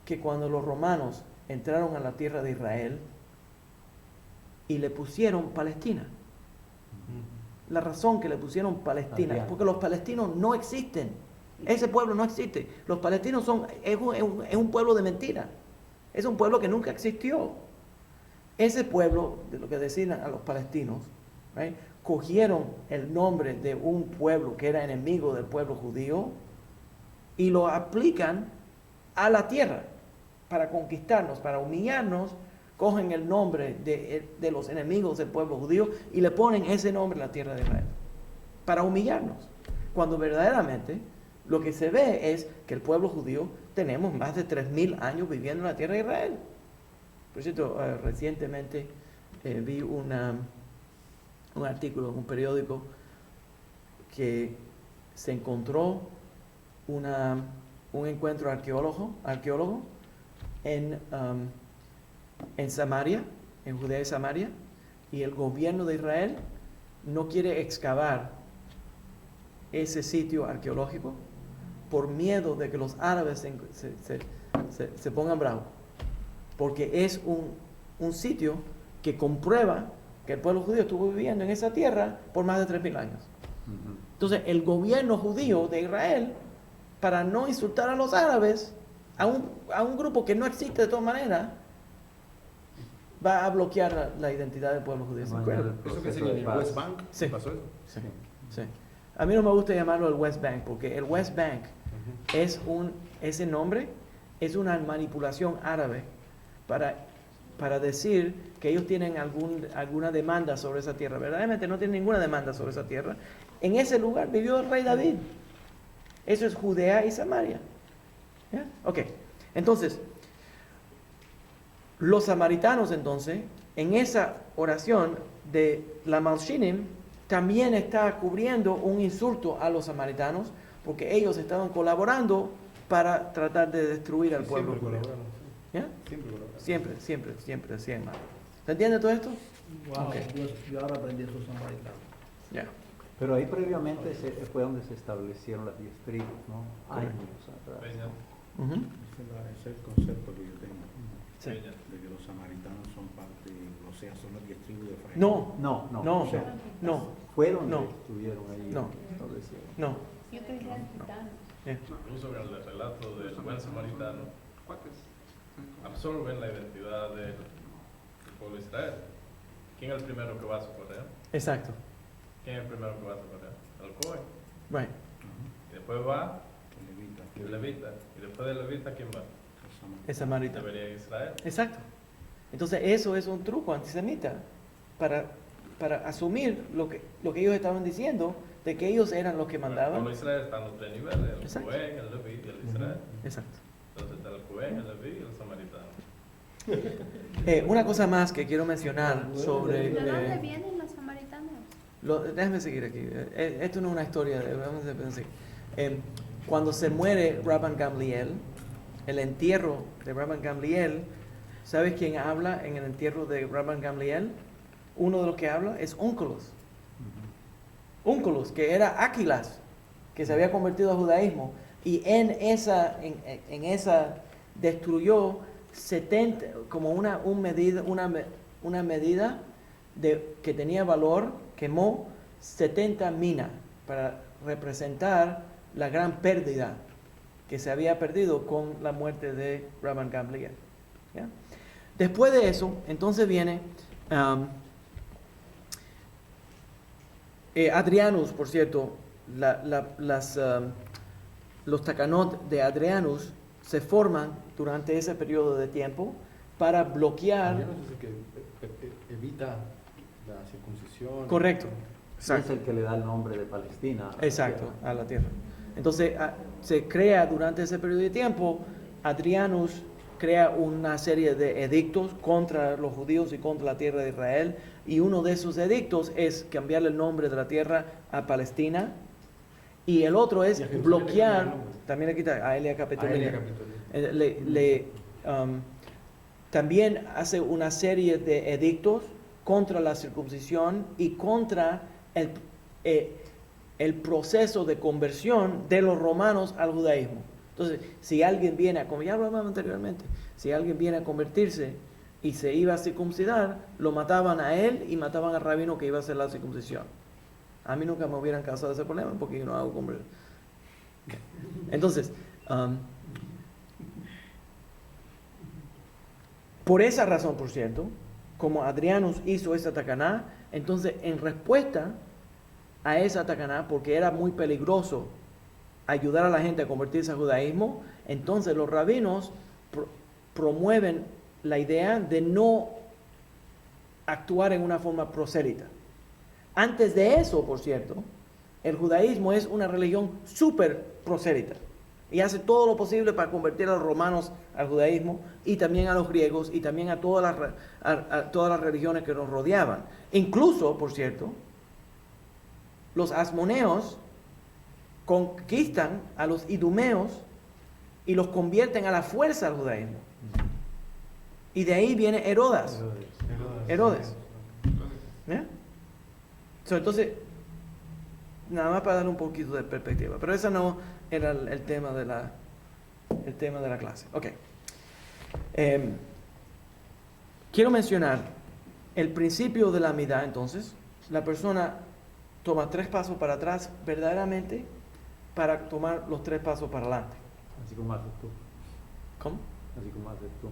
que cuando los romanos entraron a la tierra de Israel y le pusieron Palestina. La razón que le pusieron Palestina es porque los palestinos no existen. Ese pueblo no existe. Los palestinos es un pueblo de mentira. Es un pueblo que nunca existió. Ese pueblo, de lo que decían a los palestinos, right, cogieron el nombre de un pueblo que era enemigo del pueblo judío y lo aplican a la tierra para conquistarnos, para humillarnos. Cogen el nombre de los enemigos del pueblo judío y le ponen ese nombre a la tierra de Israel para humillarnos, cuando verdaderamente lo que se ve es que el pueblo judío tenemos más de 3.000 años viviendo en la tierra de Israel. Por cierto, recientemente vi un artículo en un periódico que se encontró un encuentro arqueólogo en Samaria, en Judea y Samaria, y el gobierno de Israel no quiere excavar ese sitio arqueológico por miedo de que los árabes se pongan bravos, porque es un sitio que comprueba que el pueblo judío estuvo viviendo en esa tierra por más de 3.000 años. Entonces el gobierno judío de Israel, para no insultar a los árabes, a un grupo que no existe de todas maneras, va a bloquear la identidad del pueblo judío. ¿Eso que sería en el West Bank? Sí. ¿Pasó eso? Sí. A mí no me gusta llamarlo el West Bank, porque el West Bank ese nombre es una manipulación árabe para decir que ellos tienen alguna demanda sobre esa tierra. Verdaderamente no tienen ninguna demanda sobre esa tierra. En ese lugar vivió el rey David. Eso es Judea y Samaria. ¿Ya? Ok, entonces, los samaritanos entonces, en esa oración de la Malshinim, también está cubriendo un insulto a los samaritanos, porque ellos estaban colaborando para tratar de destruir al pueblo judío. ¿Ya? Siempre, así, hermano. ¿Se entiende todo esto? Wow, Okay. yo ahora aprendí esos samaritanos. Ya. Pero ahí previamente fue donde se establecieron las 10 tribus, ¿no? Años atrás. Ujú. Ese es el concepto que yo tengo, Sí. de que los samaritanos son parte, o sea, son las 10 tribus de Efraín. No, No. no, O sea, no, Fue donde No. estuvieron ahí. No. Establecieron. no. Yo creí que eran gitanos. Incluso en el relato del buen samaritano, absorben la identidad del pueblo de Israel. ¿Quién es el primero que va a socorrer? Exacto. ¿Quién es el primero que va a socorrer? El Cohen. Right. Y después va Levita, el levita. Y después del levita, ¿quién va? los samaritanos. Es samaritano. Debería Israel. Exacto. Entonces eso es un truco antisemita para asumir lo que ellos estaban diciendo, de que ellos eran los que mandaban. Con Israel están los tres niveles, el Exacto. Cohen, el Leví y el Israel. Exacto. Entonces está el Cohen, el Leví y el samaritano. Una cosa más que quiero mencionar sobre... ¿De dónde vienen los samaritanos? Déjame seguir aquí. Esto no es una historia. Vamos a seguir. Cuando se muere Rabban Gamliel, el entierro de Rabban Gamliel, ¿sabes quién habla en el entierro de Rabban Gamliel? Uno de los que habla es Óncolos. Óncolos, que era Aquilas, que se había convertido al judaísmo. Y en esa destruyó 70, como una medida que tenía valor, quemó 70 minas para representar la gran pérdida que se había perdido con la muerte de Rabban Gamliel. ¿Ya? Después de eso, entonces viene Adrianus, por cierto, los takanot de Adrianus se forman durante ese periodo de tiempo para bloquear. Adriano es el que evita la circuncisión. Correcto. Es el que le da el nombre de Palestina. Exacto, a la tierra. Entonces se crea durante ese periodo de tiempo Adrianus crea una serie de edictos contra los judíos y contra la tierra de Israel, y uno de esos edictos es cambiarle el nombre de la tierra a Palestina, y el otro es Y a Jerusalén le cambia el bloquear, nombre. también le quita a Elia Capitolina. Capitolina. También hace una serie de edictos contra la circuncisión y contra el proceso de conversión de los romanos al judaísmo. Entonces, si alguien viene como ya hablamos anteriormente, si alguien viene a convertirse y se iba a circuncidar, lo mataban a él y mataban al rabino que iba a hacer la circuncisión. A mí nunca me hubieran causado ese problema porque yo no hago conversión. Entonces, por esa razón, por cierto, como Adrianus hizo esa tacaná, entonces en respuesta a esa tacaná, porque era muy peligroso ayudar a la gente a convertirse al judaísmo, entonces los rabinos promueven la idea de no actuar en una forma prosélita. Antes de eso, por cierto, el judaísmo es una religión súper prosélita y hace todo lo posible para convertir a los romanos al judaísmo y también a los griegos y también a todas las religiones que nos rodeaban. Incluso, por cierto, los asmoneos conquistan a los idumeos y los convierten a la fuerza al judaísmo. Y de ahí viene Herodes. ¿Ya? Entonces, nada más para dar un poquito de perspectiva. Pero ese no era el tema de la clase. Ok. Quiero mencionar el principio de la amidad. Entonces, la persona toma 3 pasos para atrás verdaderamente para tomar los 3 pasos para adelante. Así como haces tú. ¿Cómo? Así como haces tú.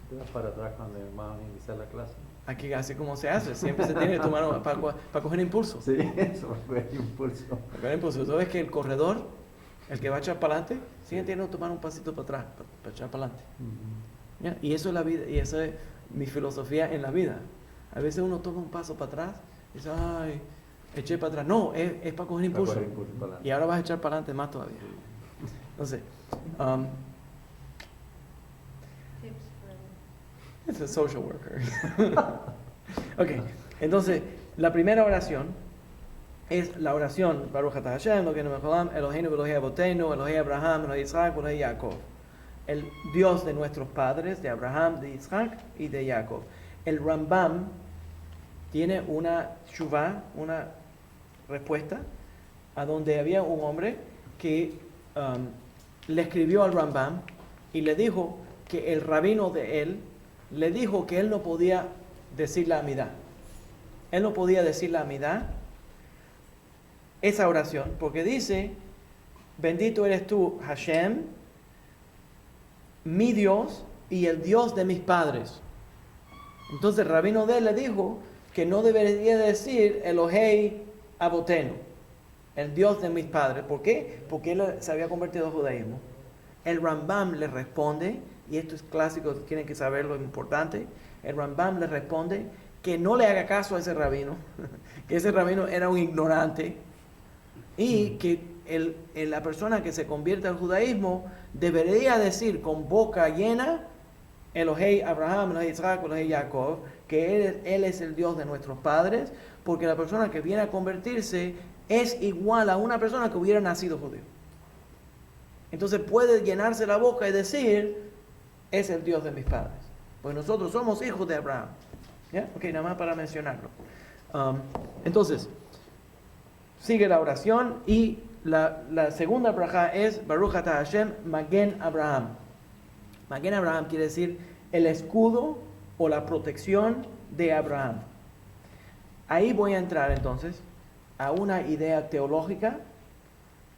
Te vas para atrás cuando vamos a iniciar la clase. Aquí así como se hace. Siempre se tiene que tomar para coger impulso. Sí, eso fue impulso. Para coger impulso. Tú ves que el corredor, el que va a echar para adelante, sigue teniendo que tomar un pasito para atrás, para echar para adelante. ¿Ya? Y eso es la vida, y esa es mi filosofía en la vida. A veces uno toma un paso para atrás y dice, ay, eché para atrás. No, es para coger impulso. Para coger impulso para adelante. Y ahora vas a echar para adelante más todavía. Entonces, Tips for it's a social worker. Ok, entonces, la primera oración es la oración Baruch atah Hashem, Eloheinu melech haolam, Eloheinu Elohei Avotenu, Elohei Abraham, Elohei Yitzhak, Elohei Jacob. El Dios de nuestros padres, de Abraham, de Yitzhak y de Jacob. El Rambam tiene una shuvah, una respuesta, a donde había un hombre que le escribió al Rambam y le dijo que el rabino de él le dijo que él no podía decir la amidad. Él no podía decir la amidad, esa oración, porque dice, bendito eres tú, Hashem, mi Dios y el Dios de mis padres. Entonces el rabino de él le dijo que no debería decir Elohei Avotenu, el Dios de mis padres. ¿Por qué? Porque él se había convertido al judaísmo. El Rambam le responde, y esto es clásico, tienen que saber lo importante. El Rambam le responde que no le haga caso a ese rabino, que ese rabino era un ignorante, y que la persona que se convierte al judaísmo debería decir con boca llena Elohei Abraham, Elohei Yitzhak, Elohei Jacob, que él es el Dios de nuestros padres, porque la persona que viene a convertirse es igual a una persona que hubiera nacido judío. Entonces puede llenarse la boca y decir, es el Dios de mis padres. Pues nosotros somos hijos de Abraham. ¿Ya? Ok, nada más para mencionarlo. Entonces, sigue la oración y la segunda braja es Baruch atah Hashem Magen Abraham. Magen Abraham quiere decir el escudo o la protección de Abraham. Ahí voy a entrar entonces a una idea teológica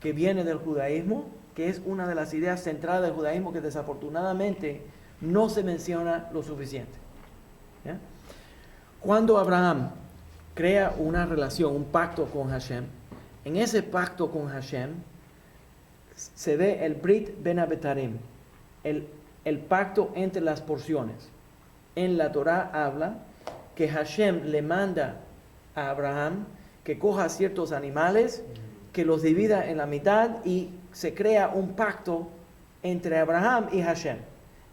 que viene del judaísmo, que es una de las ideas centrales del judaísmo que desafortunadamente no se menciona lo suficiente. ¿Ya? Cuando Abraham crea una relación, un pacto con Hashem, en ese pacto con Hashem se ve el Brit Ben Abetarim, el pacto entre las porciones. En la Torah habla que Hashem le manda a Abraham que coja ciertos animales, que los divida en la mitad y se crea un pacto entre Abraham y Hashem.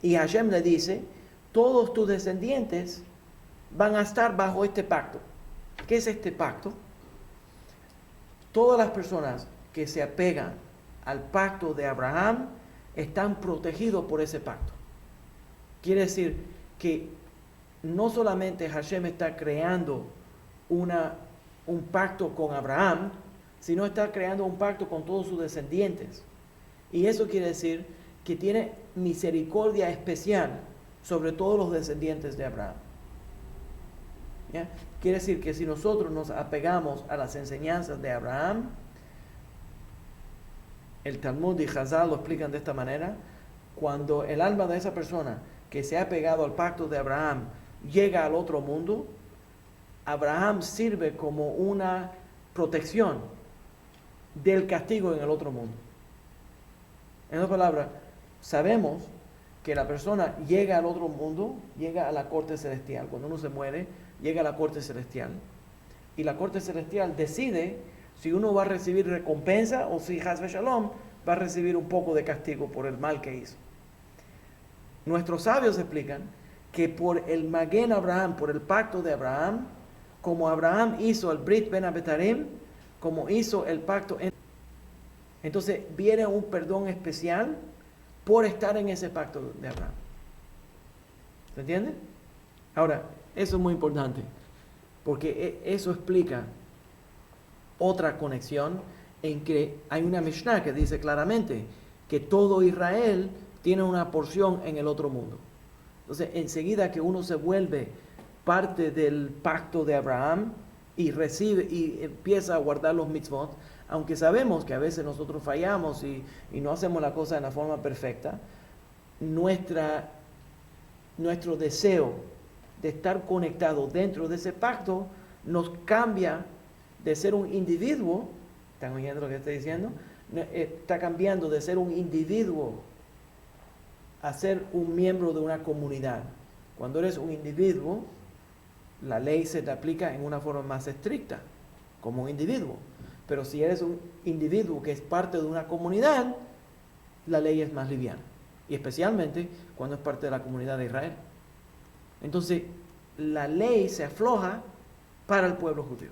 Y Hashem le dice, todos tus descendientes van a estar bajo este pacto. ¿Qué es este pacto? Todas las personas que se apegan al pacto de Abraham están protegidos por ese pacto. Quiere decir que no solamente Hashem está creando un pacto con Abraham, sino está creando un pacto con todos sus descendientes. Y eso quiere decir que tiene misericordia especial sobre todos los descendientes de Abraham. ¿Ya? Quiere decir que si nosotros nos apegamos a las enseñanzas de Abraham, el Talmud y Chazal lo explican de esta manera, cuando el alma de esa persona que se ha pegado al pacto de Abraham llega al otro mundo, Abraham sirve como una protección del castigo en el otro mundo. En otras palabras, sabemos que la persona llega al otro mundo, llega a la corte celestial. Cuando uno se muere, llega a la corte celestial. Y la corte celestial decide si uno va a recibir recompensa o si Haz Shalom va a recibir un poco de castigo por el mal que hizo. Nuestros sabios explican que por el Maguen Abraham, por el pacto de Abraham, como Abraham hizo el Brit Ben Abetarim, como hizo el pacto, entonces viene un perdón especial por estar en ese pacto de Abraham. ¿Se entiende? Ahora, eso es muy importante, porque eso explica otra conexión en que hay una Mishnah que dice claramente que todo Israel tiene una porción en el otro mundo. Entonces, enseguida que uno se vuelve parte del pacto de Abraham y recibe y empieza a guardar los mitzvot, aunque sabemos que a veces nosotros fallamos y no hacemos la cosa de la forma perfecta, nuestro deseo de estar conectado dentro de ese pacto nos cambia de ser un individuo. ¿Están oyendo lo que estoy diciendo? Está cambiando de ser un individuo a ser un miembro de una comunidad. Cuando eres un individuo, la ley se te aplica en una forma más estricta, como un individuo. Pero si eres un individuo que es parte de una comunidad, la ley es más liviana. Y especialmente cuando es parte de la comunidad de Israel. Entonces, la ley se afloja para el pueblo judío.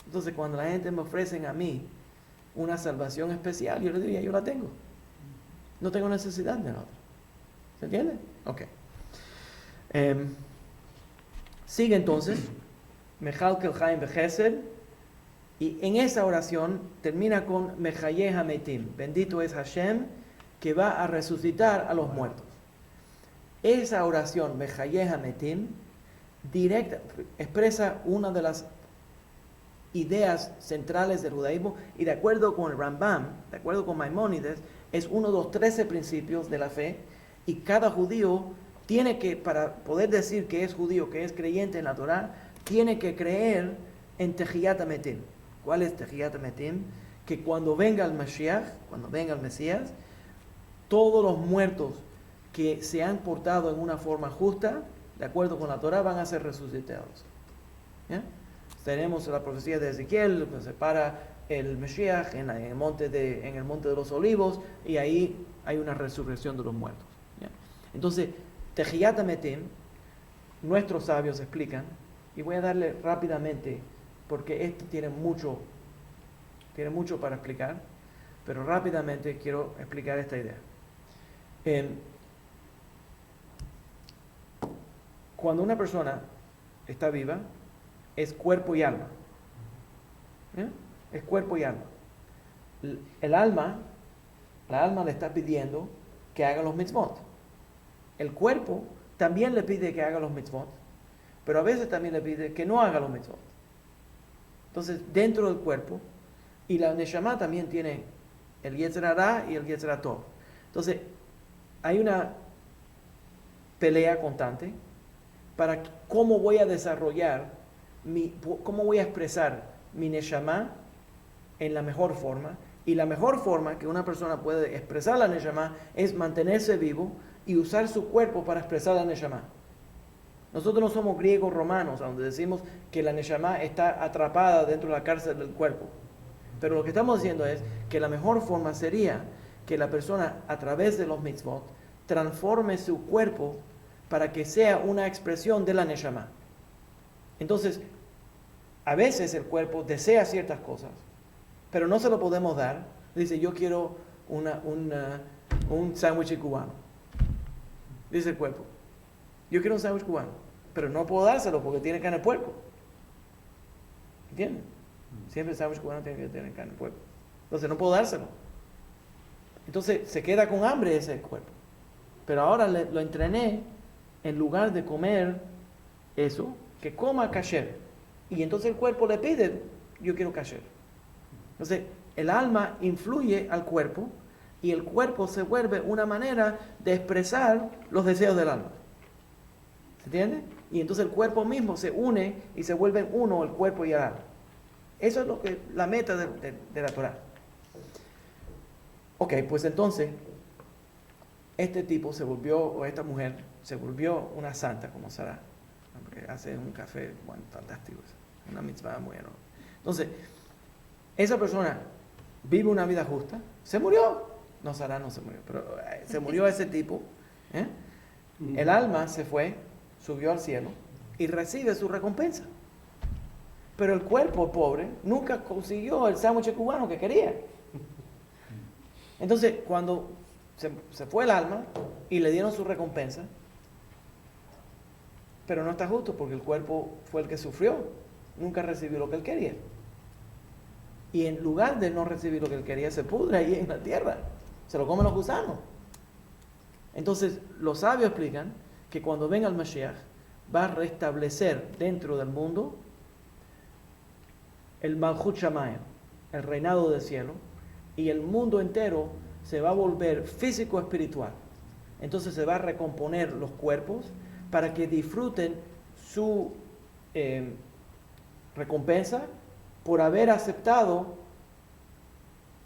Entonces, cuando la gente me ofrece a mí una salvación especial, yo le diría, yo la tengo. No tengo necesidad de la otra. ¿Se entiende? Ok. Sigue entonces, Mechalkel Chaim Bechesed, y en esa oración termina con Mechayeh Hametim. Bendito es Hashem, que va a resucitar a los muertos. Esa oración, Mechayeh Hametim, directa, expresa una de las ideas centrales del judaísmo, y de acuerdo con el Rambam, de acuerdo con Maimónides, es uno de los 13 principios de la fe, y cada judío tiene que, para poder decir que es judío, que es creyente en la Torah, tiene que creer en Tehiyat HaMetim. ¿Cuál es Tehiyat HaMetim? Que cuando venga el Mashiach, cuando venga el Mesías, todos los muertos que se han portado en una forma justa, de acuerdo con la Torah, van a ser resucitados. ¿Ya? Tenemos la profecía de Ezequiel, que se para el Mashiach en el monte de los Olivos, y ahí hay una resurrección de los muertos. ¿Ya? Entonces, Tehiyat HaMetim, nuestros sabios explican, y voy a darle rápidamente, porque esto tiene mucho para explicar, pero rápidamente quiero explicar esta idea. Cuando una persona está viva, es cuerpo y alma. ¿Eh? Es cuerpo y alma. La alma le está pidiendo que haga los mitzvot. El cuerpo también le pide que haga los mitzvot, pero a veces también le pide que no haga los mitzvot. Entonces, dentro del cuerpo, y la Neshama también tiene el Yetzer Hara y el Yetzer Tov. Entonces, hay una pelea constante para cómo voy a desarrollar, cómo voy a expresar mi Neshama en la mejor forma. Y la mejor forma que una persona puede expresar la Neshama es mantenerse vivo y usar su cuerpo para expresar la Neshama. Nosotros no somos griegos romanos, donde decimos que la Neshama está atrapada dentro de la cárcel del cuerpo. Pero lo que estamos diciendo es que la mejor forma sería que la persona a través de los mitzvot transforme su cuerpo para que sea una expresión de la neshama. Entonces, a veces el cuerpo desea ciertas cosas, pero no se lo podemos dar. Dice, yo quiero un sándwich cubano. Dice el cuerpo, yo quiero un sándwich cubano, pero no puedo dárselo porque tiene carne de puerco. ¿Entiendes? Siempre el sándwich cubano tiene que tener carne de puerco. Entonces no puedo dárselo. Entonces se queda con hambre ese cuerpo. Pero ahora lo entrené, en lugar de comer eso, que coma kasher. Y entonces el cuerpo le pide, yo quiero kasher. Entonces el alma influye al cuerpo y el cuerpo se vuelve una manera de expresar los deseos del alma. ¿Se entiende? Y entonces el cuerpo mismo se une y se vuelven uno el cuerpo y el alma. Eso es lo que la meta de la Torah. Ok, pues entonces este tipo se volvió, o esta mujer se volvió una santa como Sarah, porque hace un café, bueno, fantástico, una mitzvah muy enorme. Entonces, esa persona vive una vida justa, se murió. No, Sarah no se murió, pero se murió ese tipo. El alma se fue, subió al cielo y recibe su recompensa. Pero el cuerpo pobre nunca consiguió el sándwich cubano que quería. Entonces, cuando se fue el alma y le dieron su recompensa, pero no está justo porque el cuerpo fue el que sufrió, nunca recibió lo que él quería. Y en lugar de no recibir lo que él quería, se pudre ahí en la tierra, se lo comen los gusanos. Entonces, los sabios explican que cuando venga el Mashiach, va a restablecer dentro del mundo el Malchut Shamayim, el reinado del cielo, y el mundo entero se va a volver físico-espiritual. Entonces se va a recomponer los cuerpos para que disfruten su recompensa por haber aceptado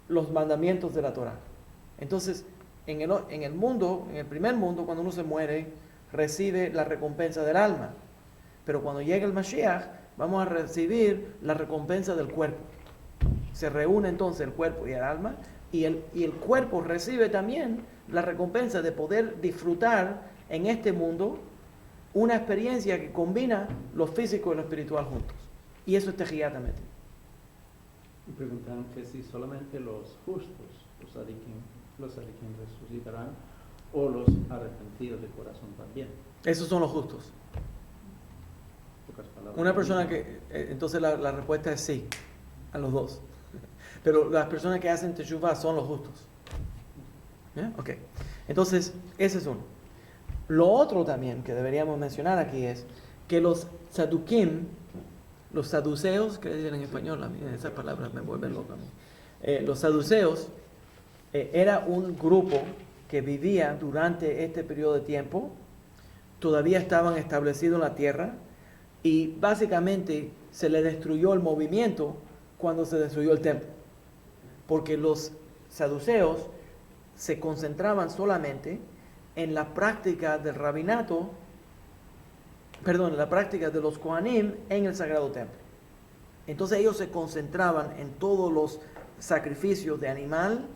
los mandamientos de la Torah. Entonces, en el mundo, en el primer mundo, cuando uno se muere, recibe la recompensa del alma. Pero cuando llegue el Mashiach, vamos a recibir la recompensa del cuerpo. Se reúne entonces el cuerpo y el alma, y el cuerpo recibe también la recompensa de poder disfrutar en este mundo una experiencia que combina lo físico y lo espiritual juntos. Y eso es Tejiyat HaMetim. Y preguntaron que si solamente los justos, los tzadikim resucitarán, o los arrepentidos de corazón también. Esos son los justos. Pocas palabras. Una persona que, entonces la respuesta es sí, a los dos. Pero las personas que hacen teshuvah son los justos. ¿Yeah? Ok. Entonces, ese es uno. Lo otro también que deberíamos mencionar aquí es que los sadukim, los saduceos, que dicen en español, esas palabras me vuelven loca a mí. Los saduceos era un grupo que vivía durante este periodo de tiempo, todavía estaban establecidos en la tierra, y básicamente se le destruyó el movimiento cuando se destruyó el templo, porque los saduceos se concentraban solamente en la práctica del rabinato, en la práctica de los Kohanim en el sagrado templo. Entonces ellos se concentraban en todos los sacrificios de animal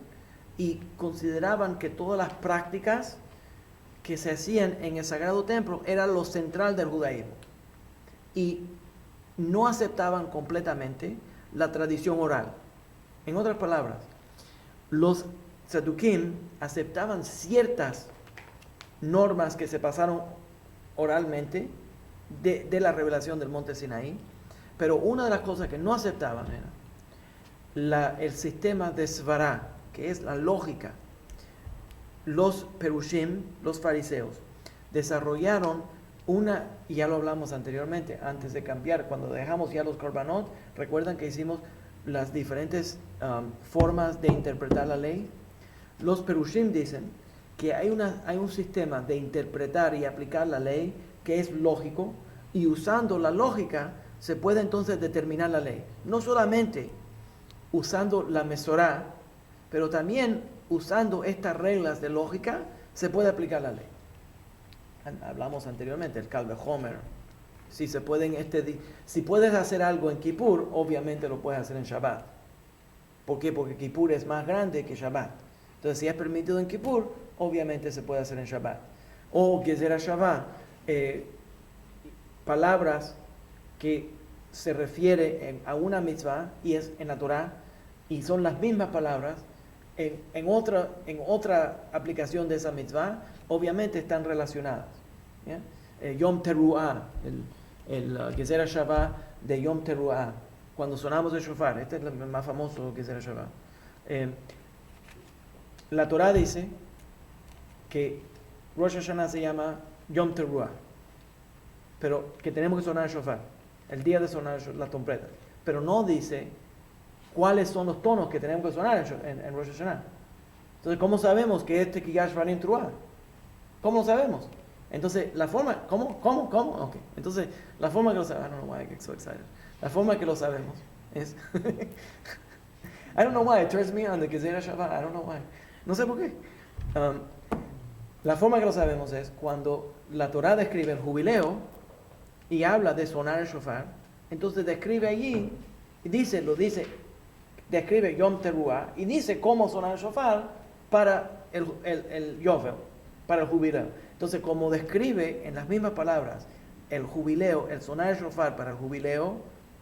y consideraban que todas las prácticas que se hacían en el sagrado templo era lo central del judaísmo. Y no aceptaban completamente la tradición oral. En otras palabras, los sadukim aceptaban ciertas normas que se pasaron oralmente de la revelación del monte Sinaí, pero una de las cosas que no aceptaban era el sistema de Svará, que es la lógica. Los perushim, los fariseos, desarrollaron y ya lo hablamos anteriormente, antes de cambiar, cuando dejamos ya los korbanot, recuerdan que hicimos las diferentes formas de interpretar la ley. Los perushim dicen que hay un sistema de interpretar y aplicar la ley que es lógico, y usando la lógica se puede entonces determinar la ley. No solamente usando la mesorá, pero también usando estas reglas de lógica se puede aplicar la ley. Hablamos anteriormente, el Kal Vachomer. Si puedes hacer algo en Kippur, obviamente lo puedes hacer en Shabbat. ¿Por qué? Porque Kippur es más grande que Shabbat. Entonces, si es permitido en Kippur, obviamente se puede hacer en Shabbat. O Gezerah Shabbat, palabras que se refiere a una mitzvah y es en la Torah y son las mismas palabras en otra aplicación de esa mitzvah, obviamente están relacionadas. ¿Ya? Yom Teruah, el Gezerah Shabbat de Yom Teruah, cuando sonamos el shofar, este es el más famoso Gezerah Shabbat. La Torah dice que Rosh Hashanah se llama Yom Teruah, pero que tenemos que sonar el shofar, el día de sonar la trompeta, pero no dice cuáles son los tonos que tenemos que sonar en Rosh Hashanah. Entonces, ¿cómo sabemos que este Kigash Varim Teruah? ¿Cómo lo sabemos? Entonces, la forma, ¿cómo? Okay. Entonces, la forma que lo sabemos, I don't know why I get so excited. La forma que lo sabemos es, I don't know why, it turns me on the Gezerah Shabbat, I don't know why. No sé por qué. La forma que lo sabemos es cuando la Torah describe el jubileo y habla de sonar el shofar, entonces describe allí, describe Yom Teruah y dice cómo sonar el shofar para el Yovel, para el jubileo. Entonces, como describe en las mismas palabras el jubileo, el sonar el shofar para el jubileo,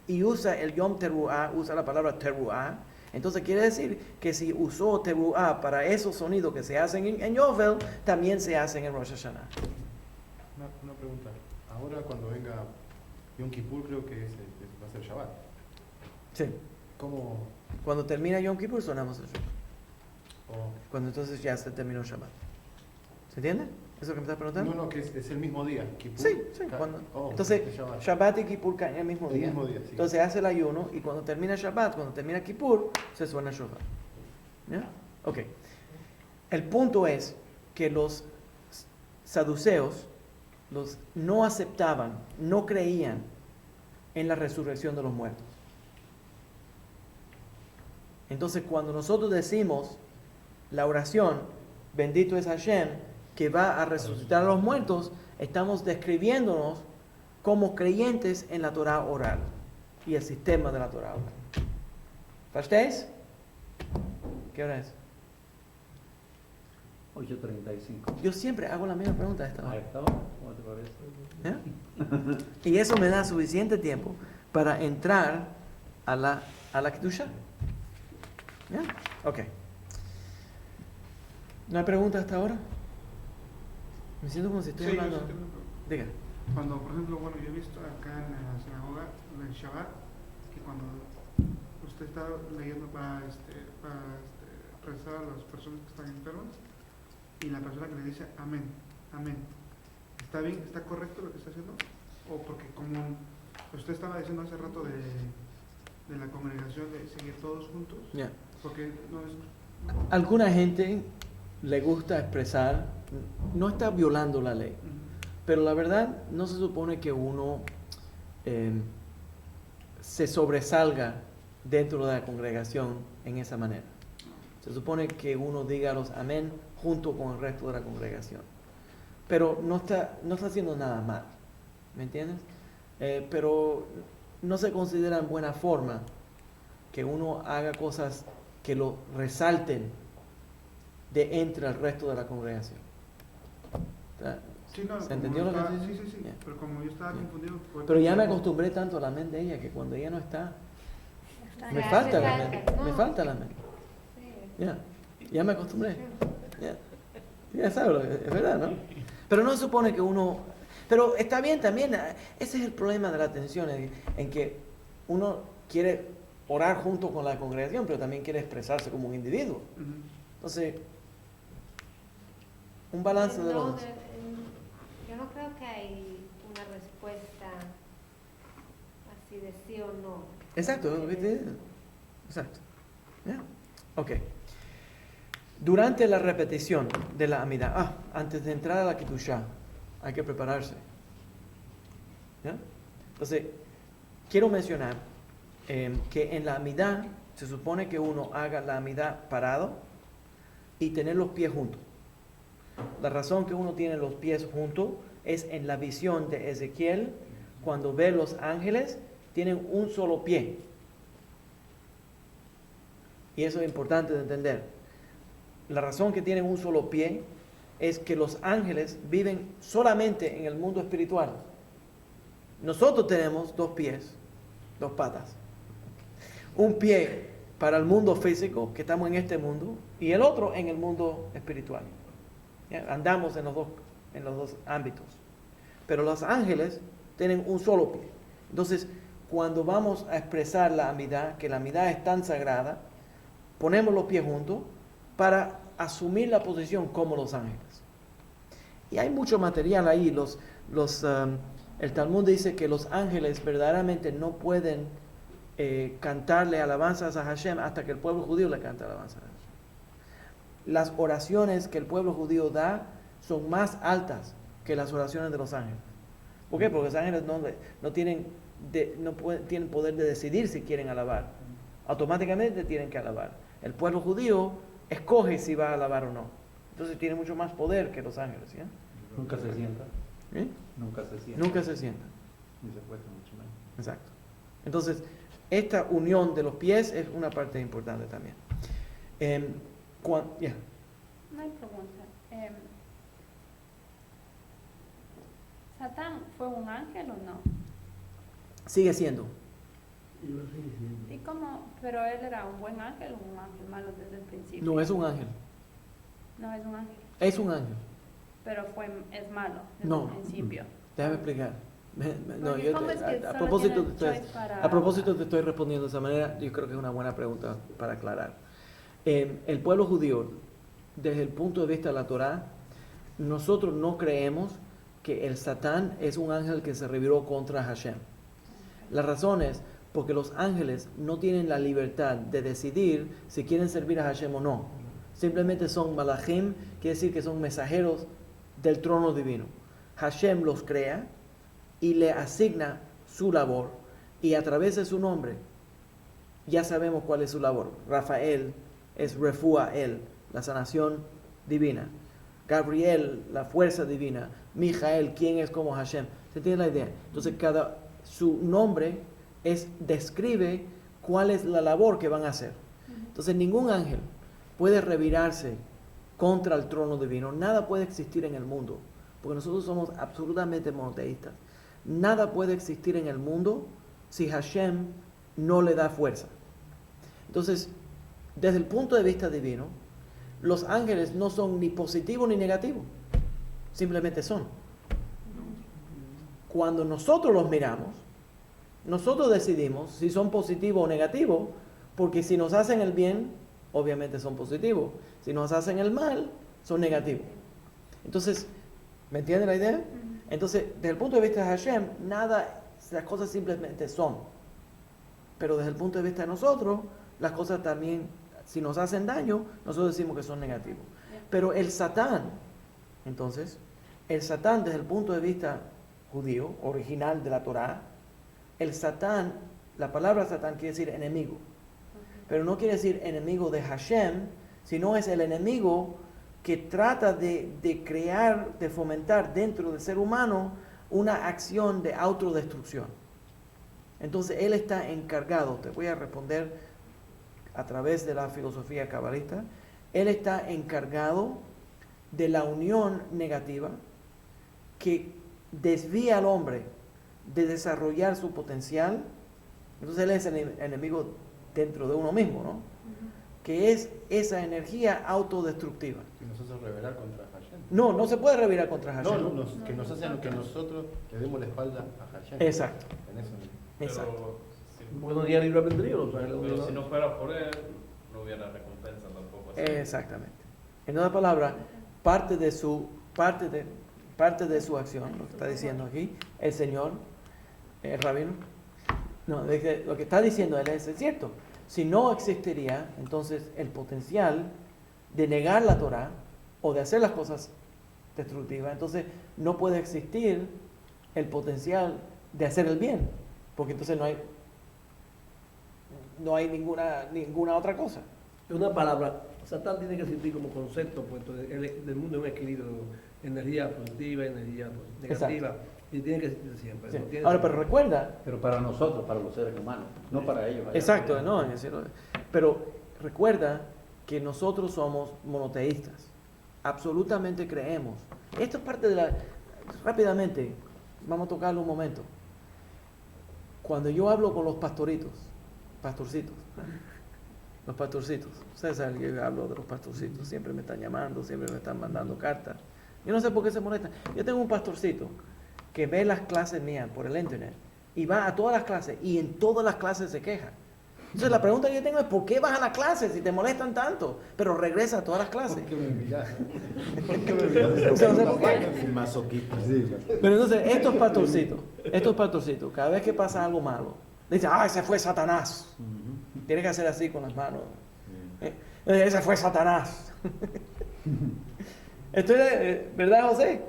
y usa el Yom Teruah, usa la palabra Teruah, entonces quiere decir que si usó Teruah para esos sonidos que se hacen en Yovel, también se hacen en Rosh Hashanah. Una pregunta. Ahora cuando venga Yom Kippur creo que va a ser Shabbat. Sí. ¿Cómo? Cuando termina Yom Kippur sonamos el shofar. Oh. Cuando entonces ya se terminó Shabbat. ¿Se entiende? ¿Eso que me estás preguntando? No, que es el mismo día. Kippur. Sí. Entonces, es Shabbat. Shabbat y Kippur caen el mismo día. Sí. Entonces se hace el ayuno y cuando termina Shabbat, cuando termina Kippur, se suena el shofar. ¿Ya? Ok. El punto es que los saduceos no aceptaban, no creían en la resurrección de los muertos. Entonces, cuando nosotros decimos la oración, bendito es Hashem, que va a resucitar a los muertos, estamos describiéndonos como creyentes en la Torah oral y el sistema de la Torah oral. ¿Versteis? ¿Qué hora es? 8:35. Yo siempre hago la misma pregunta a esta ¿A hora. esta hora? ¿Cómo te parece? ¿Ya? Y eso me da suficiente tiempo para entrar a la Kedusha. ¿Ya? Ok. ¿No hay preguntas hasta ahora? Me siento como si estoy hablando. Diga. Cuando, por ejemplo, bueno, yo he visto acá en la sinagoga, en el Shabbat, que cuando usted está leyendo para rezar a las personas que están enfermas, y la persona que le dice amén, amén, ¿está bien? ¿Está correcto lo que está haciendo? O porque como usted estaba diciendo hace rato de la congregación, de seguir todos juntos, Yeah. porque no es... Alguna gente le gusta expresar, no está violando la ley, pero la verdad no se supone que uno se sobresalga dentro de la congregación en esa manera. Se supone que uno diga los amén junto con el resto de la congregación. Pero no está haciendo nada mal, ¿me entiendes? Pero no se considera en buena forma que uno haga cosas que lo resalten de entre el resto de la congregación. Sí, no, ¿Se entendió lo que estaba, estoy diciendo? Sí, Yeah. pero como yo estaba confundido... Pero ya me acostumbré tanto a la mente de ella que cuando ella no está, me falta la mente. Me falta la mente. Ya me acostumbré. Ya sabes, es verdad, ¿no? Pero no se supone que uno... Pero está bien también, ese es el problema de la atención, en que uno quiere orar junto con la congregación, pero también quiere expresarse como un individuo. Entonces, un balance de los dos. Yo no creo que hay una respuesta así de sí o no. Exacto, ¿viste? Exacto. Yeah. Ok. Durante la repetición de la Amidah, antes de entrar a la Kedusha, hay que prepararse. ¿Ya? Entonces, quiero mencionar que en la Amidah se supone que uno haga la Amidah parado y tener los pies juntos. La razón que uno tiene los pies juntos es en la visión de Ezequiel, cuando ve los ángeles, tienen un solo pie. Y eso es importante de entender. la razón que tienen un solo pie es que los ángeles viven solamente en el mundo espiritual. Nosotros tenemos 2 pies, 2 patas. Un pie para el mundo físico, que estamos en este mundo, y el otro en el mundo espiritual. ¿Ya? Andamos en los dos ámbitos. Pero los ángeles tienen un solo pie. Entonces, cuando vamos a expresar la amidad, que la amidad es tan sagrada, ponemos los pies juntos para asumir la posición como los ángeles. Y hay mucho material ahí. El Talmud dice que los ángeles verdaderamente no pueden cantarle alabanzas a Hashem hasta que el pueblo judío le cante alabanzas a Hashem. Las oraciones que el pueblo judío da son más altas que las oraciones de los ángeles. ¿Por qué? Porque los ángeles no tienen poder de decidir si quieren alabar. Automáticamente tienen que alabar. El pueblo judío escoge si va a alabar o no. Entonces tiene mucho más poder que los ángeles. ¿Ya? Nunca se sienta. ¿Eh? Nunca se sienta. Nunca se sienta. Ni se cuesta mucho menos. Exacto. Entonces, esta unión de los pies es una parte importante también. No hay pregunta. ¿Satán fue un ángel o no? Sigue siendo. ¿Y cómo? ¿Pero él era un buen ángel o un ángel malo desde el principio? No, es un ángel. No es un ángel. Es un ángel. Pero es malo desde No. el principio. Déjame explicar. No, Porque ¿cómo es que a solo propósito tiene choice para- a propósito te estoy respondiendo de esa manera. Yo creo que es una buena pregunta para aclarar. El pueblo judío, desde el punto de vista de la Torá, nosotros no creemos que el Satán es un ángel que se rebeló contra Hashem. La razón es porque los ángeles no tienen la libertad de decidir si quieren servir a Hashem o no. Simplemente son malachim, quiere decir que son mensajeros del trono divino. Hashem los crea y le asigna su labor, y a través de su nombre ya sabemos cuál es su labor. Rafael es Refuael, la sanación divina. Gabriel, la fuerza divina. Mijael, quien es como Hashem. ¿Se entiende la idea? Entonces su nombre describe cuál es la labor que van a hacer. Entonces ningún ángel puede revirarse contra el trono divino. Nada puede existir en el mundo, porque nosotros somos absolutamente monoteístas. Nada puede existir en el mundo si Hashem no le da fuerza. Entonces, desde el punto de vista divino, los ángeles no son ni positivos ni negativos, simplemente son. Cuando nosotros los miramos, nosotros decidimos si son positivos o negativos, porque si nos hacen el bien, obviamente son positivos. Si nos hacen el mal, son negativos. Entonces, ¿me entiende la idea? Entonces, desde el punto de vista de Hashem, las cosas simplemente son. Pero desde el punto de vista de nosotros, las cosas también, si nos hacen daño, nosotros decimos que son negativos. Pero el Satán, entonces, desde el punto de vista judío, original de la Torá, el Satán, la palabra Satán quiere decir enemigo. Pero no quiere decir enemigo de Hashem, sino es el enemigo que trata de crear, de fomentar dentro del ser humano una acción de autodestrucción. Entonces él está encargado, te voy a responder a través de la filosofía cabalista, él está encargado de la unión negativa que desvía al hombre de desarrollar su potencial. Entonces él es el enemigo dentro de uno mismo, ¿no? Que es esa energía autodestructiva. Que nosotros rebelar contra Hashem. No se puede rebelar contra Hashem. No, que nos hacen que nosotros le demos la espalda a Hashem. Exacto. En eso. Exacto. Porque no tiene libre albedrío. Pero si no fuera por él, no hubiera recompensa tampoco. Así. Exactamente. En otras palabras, parte de su acción, lo que está diciendo aquí, el Señor, el rabino, lo que está diciendo él es cierto. Si no existiría, entonces el potencial de negar la Torah o de hacer las cosas destructivas, entonces no puede existir el potencial de hacer el bien, porque entonces no hay ninguna otra cosa. En una palabra, Satán tiene que existir como concepto, puesto del mundo es un equilibrio, energía positiva, energía negativa, y tiene que existir siempre. Sí. No tiene Ahora, sentido. pero recuerda. Pero para nosotros, para los seres humanos, no para ellos. Exacto, no, pero recuerda que nosotros somos monoteístas. Absolutamente creemos. Esto es parte de la... Rápidamente, vamos a tocarlo un momento. Cuando yo hablo con los pastorcitos, ustedes saben que yo hablo de los pastorcitos, siempre me están llamando, siempre me están mandando cartas. Yo no sé por qué se molestan. Yo tengo un pastorcito que ve las clases mías por el internet y va a todas las clases y en todas las clases se queja. Entonces la pregunta que yo tengo es ¿por qué vas a las clases si te molestan tanto? Pero regresa a todas las clases. ¿Por qué me miras? No sé por qué. Masoquista. Pero entonces estos pastorcitos, cada vez que pasa algo malo, dicen, ese fue Satanás. Tienes que hacer así con las manos. Ese fue Satanás. ¿Verdad, José?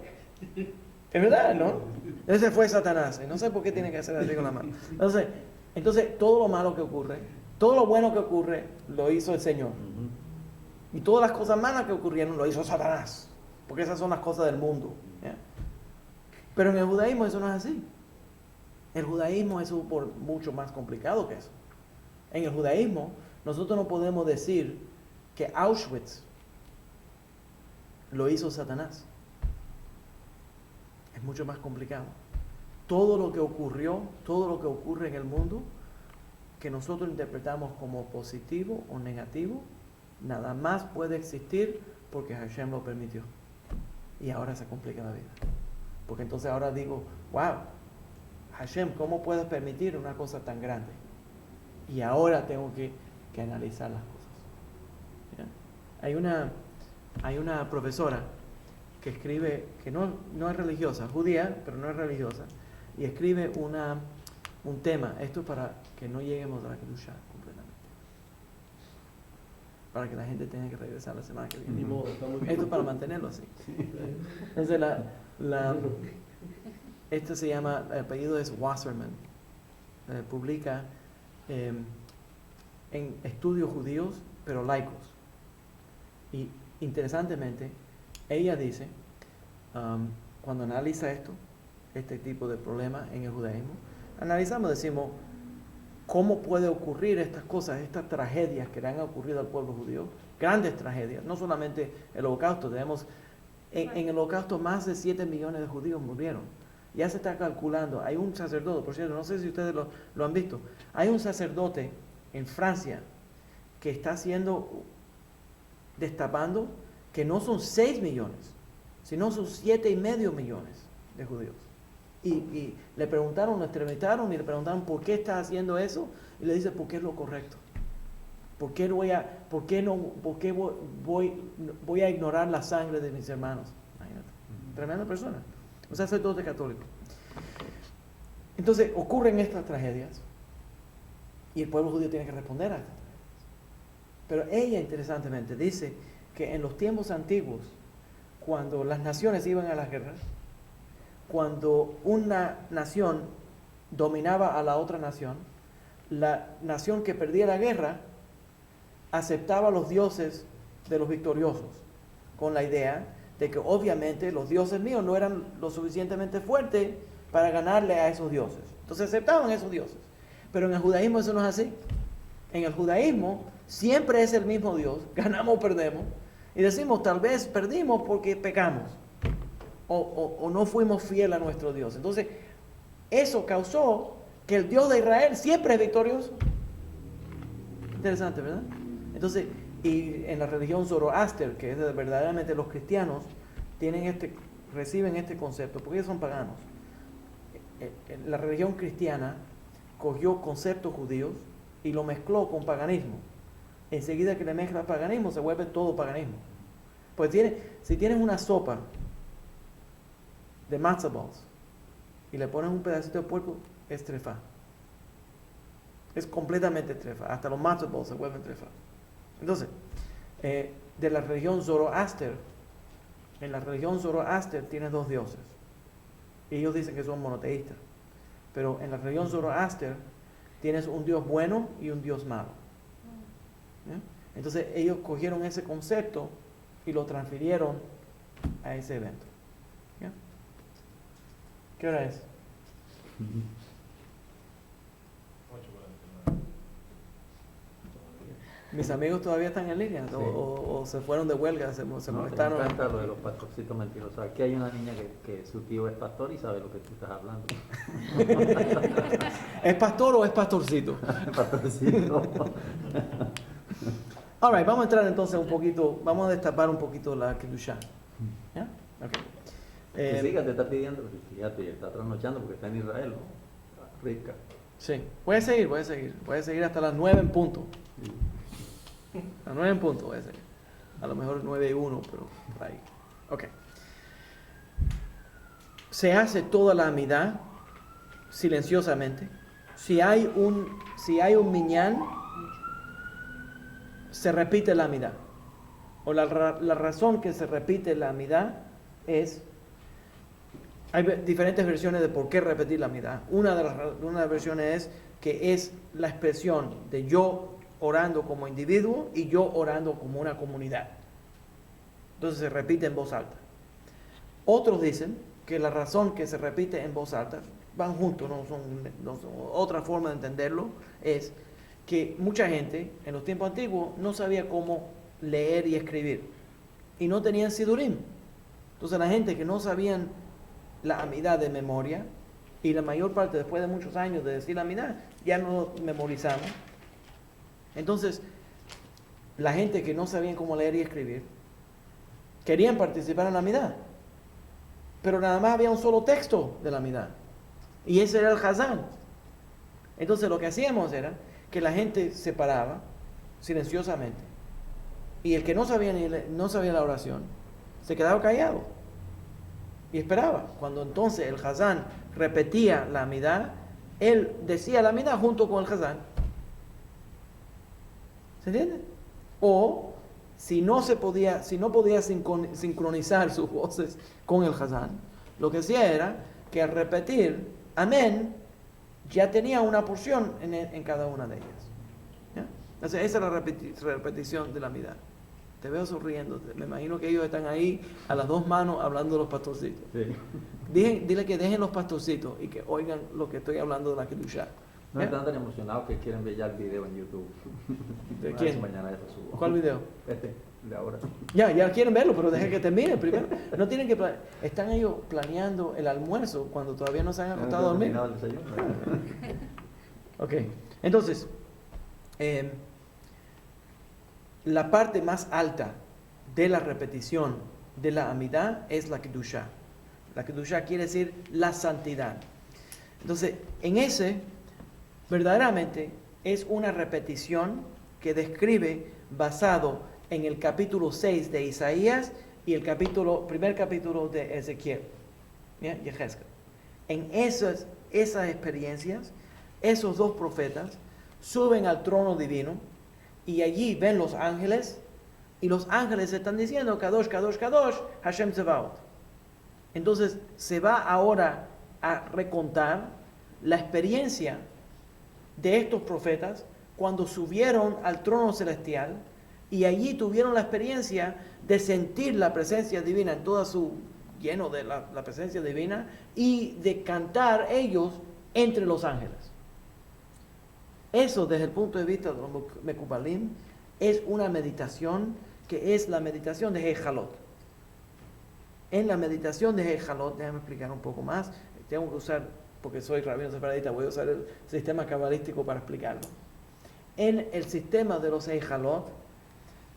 Es verdad, ¿no? Ese fue Satanás. No sé por qué tiene que hacer así con las manos. Entonces, todo lo malo que ocurre, todo lo bueno que ocurre, lo hizo el Señor. Y todas las cosas malas que ocurrieron, lo hizo Satanás. Porque esas son las cosas del mundo. ¿Ya? Pero en el judaísmo eso no es así. El judaísmo es mucho más complicado que eso. En el judaísmo, nosotros no podemos decir que Auschwitz lo hizo Satanás. Es mucho más complicado. Todo lo que ocurrió, todo lo que ocurre en el mundo, que nosotros interpretamos como positivo o negativo, nada más puede existir porque Hashem lo permitió. Y ahora se complica la vida. Porque entonces ahora digo, wow, Hashem, ¿cómo puedes permitir una cosa tan grande? Y ahora tengo que analizar las cosas. ¿Ya? Hay una profesora que escribe, que no es religiosa, judía, pero no es religiosa, y escribe un tema, esto es para que no lleguemos a la Kedusha completamente, para que la gente tenga que regresar la semana que viene. Esto es para mantenerlo así. Entonces esto se llama, el apellido es Wasserman, publica en estudios judíos, pero laicos. Y interesantemente, ella dice, cuando analiza este tipo de problemas en el judaísmo, analizamos, decimos, ¿cómo puede ocurrir estas cosas, estas tragedias que le han ocurrido al pueblo judío? Grandes tragedias, no solamente el holocausto, en el holocausto más de 7 millones de judíos murieron. Ya se está calculando, hay un sacerdote, por cierto, no sé si ustedes lo han visto, hay un sacerdote en Francia que está destapando que no son 6 millones, sino son 7,5 millones de judíos. Y le preguntaron, lo entrevistaron y le preguntaron ¿por qué está haciendo eso? Y le dice, porque es lo correcto. ¿Por qué voy a ignorar la sangre de mis hermanos? Imagínate, tremenda persona, un sacerdote católico. Entonces ocurren estas tragedias y el pueblo judío tiene que responder a estas tragedias. Pero ella, interesantemente, dice que en los tiempos antiguos, cuando las naciones iban a las guerras, cuando una nación dominaba a la otra nación, la nación que perdía la guerra aceptaba los dioses de los victoriosos, con la idea de que obviamente los dioses míos no eran lo suficientemente fuertes para ganarle a esos dioses. Entonces aceptaban esos dioses. Pero en el judaísmo eso no es así. En el judaísmo siempre es el mismo Dios, ganamos o perdemos, y decimos tal vez perdimos porque pecamos. O no fuimos fieles a nuestro Dios. Entonces, eso causó que el Dios de Israel siempre es victorioso. Interesante, ¿verdad? Entonces, y en la religión Zoroaster, que es verdaderamente los cristianos, reciben este concepto, porque ellos son paganos. La religión cristiana cogió conceptos judíos y lo mezcló con paganismo. Enseguida que le mezcla paganismo, se vuelve todo paganismo. Pues si tienes una sopa de matzo balls y le pones un pedacito de puerco, es trefá. Es completamente trefá. Hasta los matzo balls se vuelven trefá. Entonces, de la religión Zoroaster, en la religión Zoroaster tienes 2 dioses. Ellos dicen que son monoteístas. Pero en la religión Zoroaster tienes un Dios bueno y un Dios malo. ¿Ya? Entonces ellos cogieron ese concepto y lo transfirieron a ese evento. ¿Ya? ¿Qué hora es? 8:49. Mis amigos todavía están en línea o se fueron de huelga, se No, molestaron. me encanta lo de los pastorcitos mentirosos. Aquí hay una niña que su tío es pastor y sabe lo que tú estás hablando. ¿Es pastor o es pastorcito? Pastorcito. All right, vamos a entrar entonces un poquito, vamos a destapar un poquito la Kedushá. ¿Ya? Okay. Que siga, te está pidiendo, fíjate, está trasnochando porque está en Israel, ¿no? Rica. Sí, voy a seguir hasta las 9 en punto. A 9 en punto voy a seguir. A lo mejor 9:01, pero por ahí. Ok. Se hace toda la amidad silenciosamente. Si hay un minyan, se repite la amidad. O la razón que se repite la amidad es... Hay diferentes versiones de por qué repetir la amidad. Una de las versiones es que es la expresión de yo orando como individuo y yo orando como una comunidad. Entonces se repite en voz alta. Otros dicen que la razón que se repite en voz alta, van juntos, no son otra forma de entenderlo, es que mucha gente en los tiempos antiguos no sabía cómo leer y escribir y no tenían sidurim. Entonces la gente que no sabían la amidad de memoria, y la mayor parte después de muchos años de decir la amidad ya no lo memorizamos. Entonces la gente que no sabían cómo leer y escribir querían participar en la amidad, pero nada más había un solo texto de la amidad y ese era el Hazán. Entonces lo que hacíamos era que la gente se paraba silenciosamente y el que no sabía la oración se quedaba callado y esperaba. Cuando entonces el Hazán repetía la amidad, él decía la amidad junto con el Hazán. ¿Se entiende? O si no podía sincronizar sus voces con el Hazán, lo que hacía era que al repetir amén ya tenía una porción en cada una de ellas. ¿Ya? Entonces esa es la repetición de la amidad. Te veo sonriendo, me imagino que ellos están ahí a las dos manos hablando de los pastorcitos. Sí. Dile que dejen los pastorcitos y que oigan lo que estoy hablando de la Kedushá. No están tan emocionados que quieren ver ya el video en YouTube. ¿De quién? Mañana eso subo. ¿Cuál video? De ahora. Ya quieren verlo, pero dejen que termine primero. No tienen que están ellos planeando el almuerzo cuando todavía no se han acostado a dormir. No, el desayuno. Ok, entonces, la parte más alta de la repetición de la amidad es la Kedushá. La Kedushá quiere decir la santidad. Entonces, en ese, verdaderamente, es una repetición que describe basado en el capítulo 6 de Isaías y el primer capítulo de Ezequiel. ¿Ya? Yehezkel. En esas experiencias, esos dos profetas suben al trono divino y allí ven los ángeles y los ángeles están diciendo Kadosh, Kadosh, Kadosh, Hashem Tzebaot. Entonces se va ahora a recontar la experiencia de estos profetas cuando subieron al trono celestial y allí tuvieron la experiencia de sentir la presencia divina en toda su lleno de la presencia divina y de cantar ellos entre los ángeles. Eso desde el punto de vista de los Mekubalim es una meditación que es la meditación de Heijalot. En la meditación de Heijalot, déjame explicar un poco más, tengo que usar, porque soy rabino separadista, voy a usar el sistema cabalístico para explicarlo. En el sistema de los Heijalot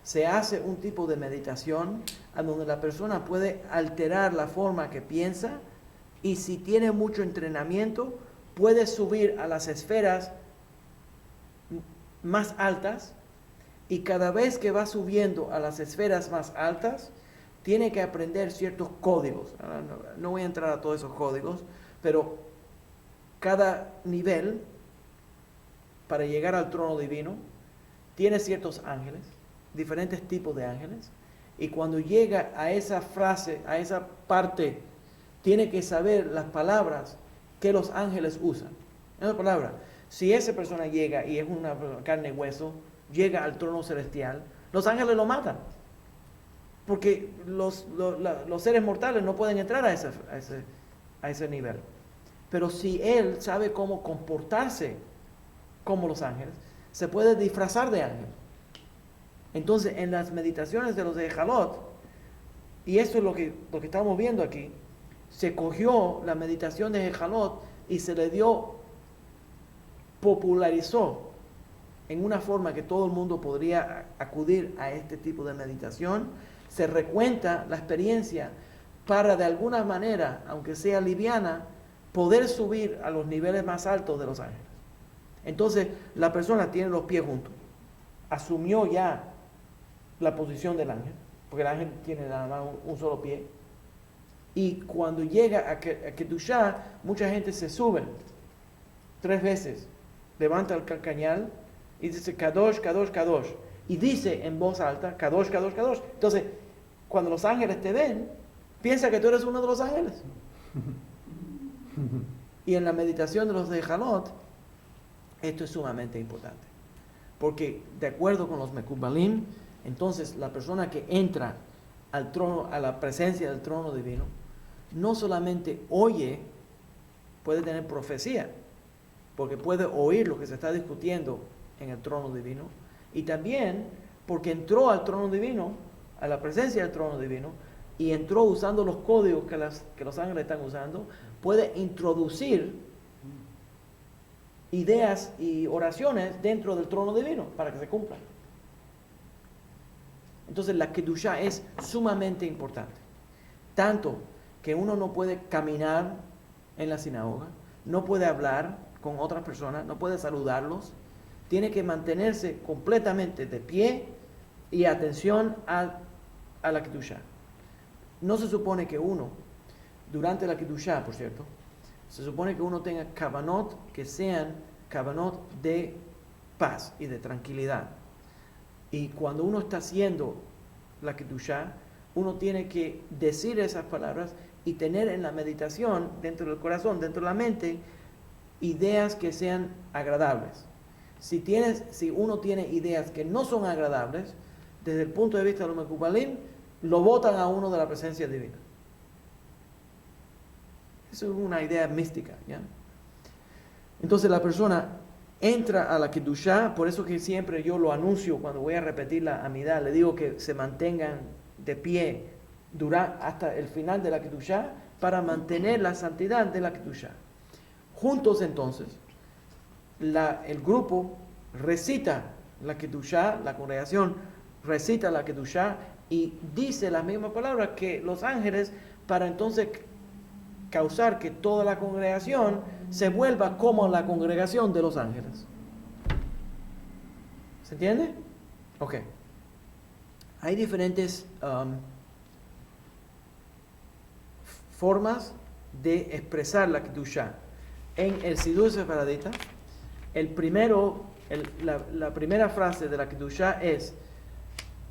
se hace un tipo de meditación a donde la persona puede alterar la forma que piensa y si tiene mucho entrenamiento puede subir a las esferas más altas y cada vez que va subiendo a las esferas más altas tiene que aprender ciertos códigos. Ahora no voy a entrar a todos esos códigos, pero cada nivel para llegar al trono divino tiene ciertos ángeles, diferentes tipos de ángeles, y cuando llega a esa frase, a esa parte, tiene que saber las palabras que los ángeles usan. En otras palabras, si esa persona llega y es una carne y hueso, llega al trono celestial, los ángeles lo matan. Porque los seres mortales no pueden entrar a ese nivel. Pero si él sabe cómo comportarse como los ángeles, se puede disfrazar de ángel. Entonces, en las meditaciones de los Ejalot, y esto es lo que estamos viendo aquí, se cogió la meditación de Ejalot y se le popularizó en una forma que todo el mundo podría acudir a este tipo de meditación. Se recuenta la experiencia para de alguna manera, aunque sea liviana, poder subir a los niveles más altos de los ángeles. Entonces, la persona tiene los pies juntos, asumió ya la posición del ángel, porque el ángel tiene nada más un solo pie, y cuando llega a Kedushá, mucha gente se sube 3 veces, levanta el cañal y dice Kadosh, Kadosh, Kadosh, y dice en voz alta Kadosh, Kadosh, Kadosh. Entonces, cuando los ángeles te ven, piensa que tú eres uno de los ángeles. Y en la meditación de los de Jalot, esto es sumamente importante, porque de acuerdo con los Mekubalim, entonces la persona que entra al trono, a la presencia del trono divino, no solamente oye, puede tener profecía, porque puede oír lo que se está discutiendo en el trono divino, y también porque entró al trono divino, a la presencia del trono divino, y entró usando los códigos que los ángeles están usando, puede introducir ideas y oraciones dentro del trono divino para que se cumplan. Entonces la Kedushá es sumamente importante, tanto que uno no puede caminar en la sinagoga, no puede hablar con otras personas, no puede saludarlos, tiene que mantenerse completamente de pie y atención a la Kedushá. No se supone que uno, durante la Kedushá, por cierto, se supone que uno tenga kavanot que sean kavanot de paz y de tranquilidad. Y cuando uno está haciendo la Kedushá, uno tiene que decir esas palabras y tener en la meditación, dentro del corazón, dentro de la mente, ideas que sean agradables. Si uno tiene ideas que no son agradables, desde el punto de vista de los Mekubalim, lo botan a uno de la presencia divina. Eso es una idea mística, ¿ya? Entonces la persona entra a la Kedushá, por eso que siempre yo lo anuncio cuando voy a repetir la Amidá, le digo que se mantengan de pie hasta el final de la Kedushá para mantener la santidad de la Kedushá. Juntos entonces, el grupo recita la Kedushá, la congregación recita la Kedushá y dice las mismas palabras que los ángeles para entonces causar que toda la congregación se vuelva como la congregación de los ángeles. ¿Se entiende? Ok. Hay diferentes formas de expresar la Kedushá. En el Sidur Sefaradita, la primera frase de la Kedushá es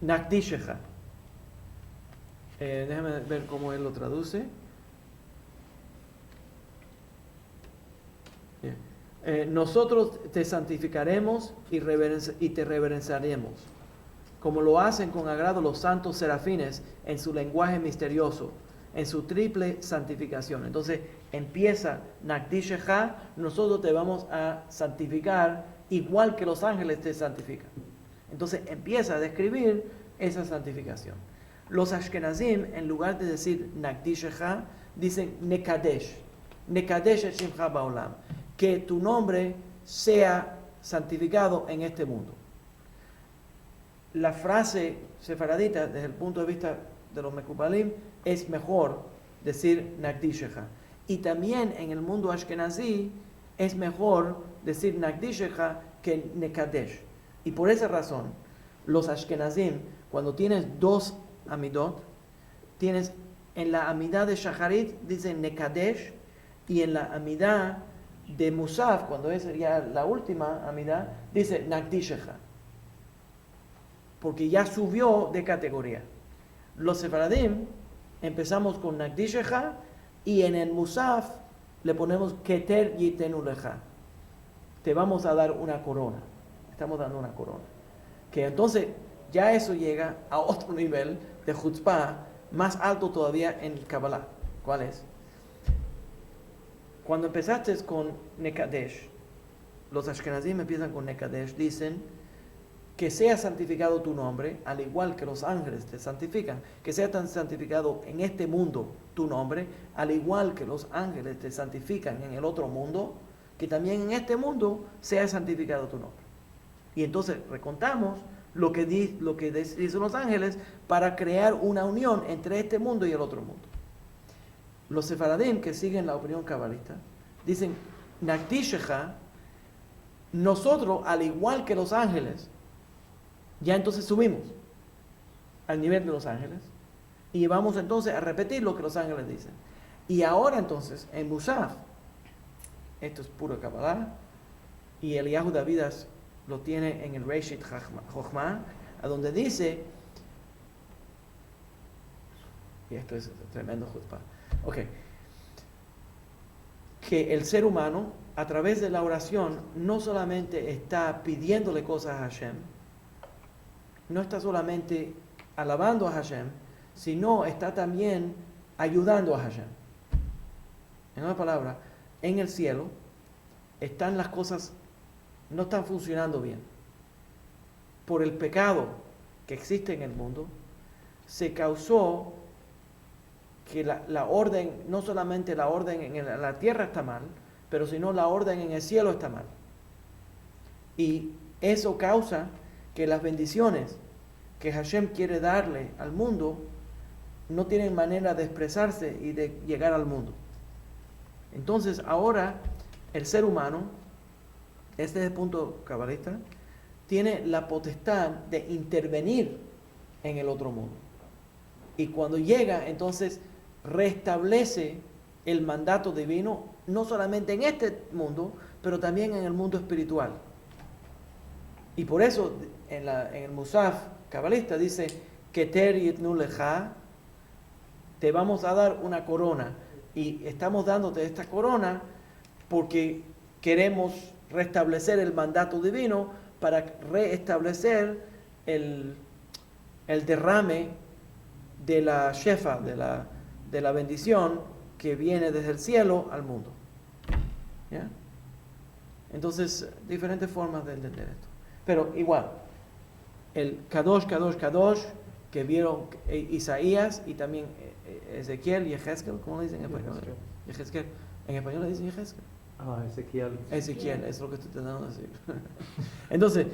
Nakdishecha. Déjame ver cómo él lo traduce. Nosotros te santificaremos y te reverenciaremos, como lo hacen con agrado los santos serafines en su lenguaje misterioso, en su triple santificación. Entonces empieza Nakdishecha, nosotros te vamos a santificar igual que los ángeles te santifican. Entonces empieza a describir esa santificación. Los Ashkenazim, en lugar de decir Nakdishecha, dicen Nekadesh. Nekadesh et Shimcha Ba'olam. Que tu nombre sea santificado en este mundo. La frase sefaradita, desde el punto de vista de los Mekubalim, es mejor decir Nakdishecha. Y también en el mundo Ashkenazí es mejor decir Nakdishecha que Nekadesh. Y por esa razón, los Ashkenazim, cuando tienes 2 Amidot, tienes en la Amidá de Shacharit, dicen Nekadesh, y en la Amidá de Musaf, cuando es ya la última Amidá, dice Nakdishecha, porque ya subió de categoría. Los Sefaradim empezamos con Nakdishecha y en el Musaf le ponemos Keter Yitenu Lecha. Te vamos a dar una corona. Estamos dando una corona. Que entonces ya eso llega a otro nivel de chutzpah más alto todavía en Kabbalah. ¿Cuál es? Cuando empezaste con Nekadesh, los Ashkenazim empiezan con Nekadesh, dicen que sea santificado tu nombre, al igual que los ángeles te santifican. Que sea tan santificado en este mundo tu nombre, al igual que los ángeles te santifican en el otro mundo, que también en este mundo sea santificado tu nombre. Y entonces recontamos lo que dicen los ángeles para crear una unión entre este mundo y el otro mundo. Los sefaradim, que siguen la opinión cabalista, dicen, Naktishecha, nosotros, al igual que los ángeles, ya entonces subimos al nivel de los ángeles y vamos entonces a repetir lo que los ángeles dicen. Y ahora entonces, en Musaf, esto es puro Kabbalah, y Eliyahu Davidas lo tiene en el Reshit Chochmah, a donde dice, y esto es tremendo chutzpah, que el ser humano, a través de la oración, no solamente está pidiéndole cosas a Hashem, no está solamente alabando a Hashem, sino está también ayudando a Hashem. En una palabra, en el cielo están las cosas, no están funcionando bien. Por el pecado que existe en el mundo, se causó que la orden, no solamente la orden en la tierra está mal, pero sino la orden en el cielo está mal. Y eso causa que las bendiciones que Hashem quiere darle al mundo no tienen manera de expresarse y de llegar al mundo. Entonces ahora el ser humano, este es el punto cabalista, tiene la potestad de intervenir en el otro mundo. Y cuando llega, entonces restablece el mandato divino, no solamente en este mundo, pero también en el mundo espiritual. Y por eso en el Musaf cabalista dice, Keter yitnu lecha, te vamos a dar una corona. Y estamos dándote esta corona porque queremos restablecer el mandato divino para restablecer el derrame de la shefa, de la bendición que viene desde el cielo al mundo. ¿Ya? Entonces, diferentes formas de entender esto. Pero igual, el Kadosh, Kadosh, Kadosh, que vieron Isaías y también Ezequiel y Yehezkel, ¿cómo le dicen en español? Yehezkel. En español le dicen Yehezkel. Ah, Ezequiel. Ezequiel, es lo que estoy tratando de decir. Entonces,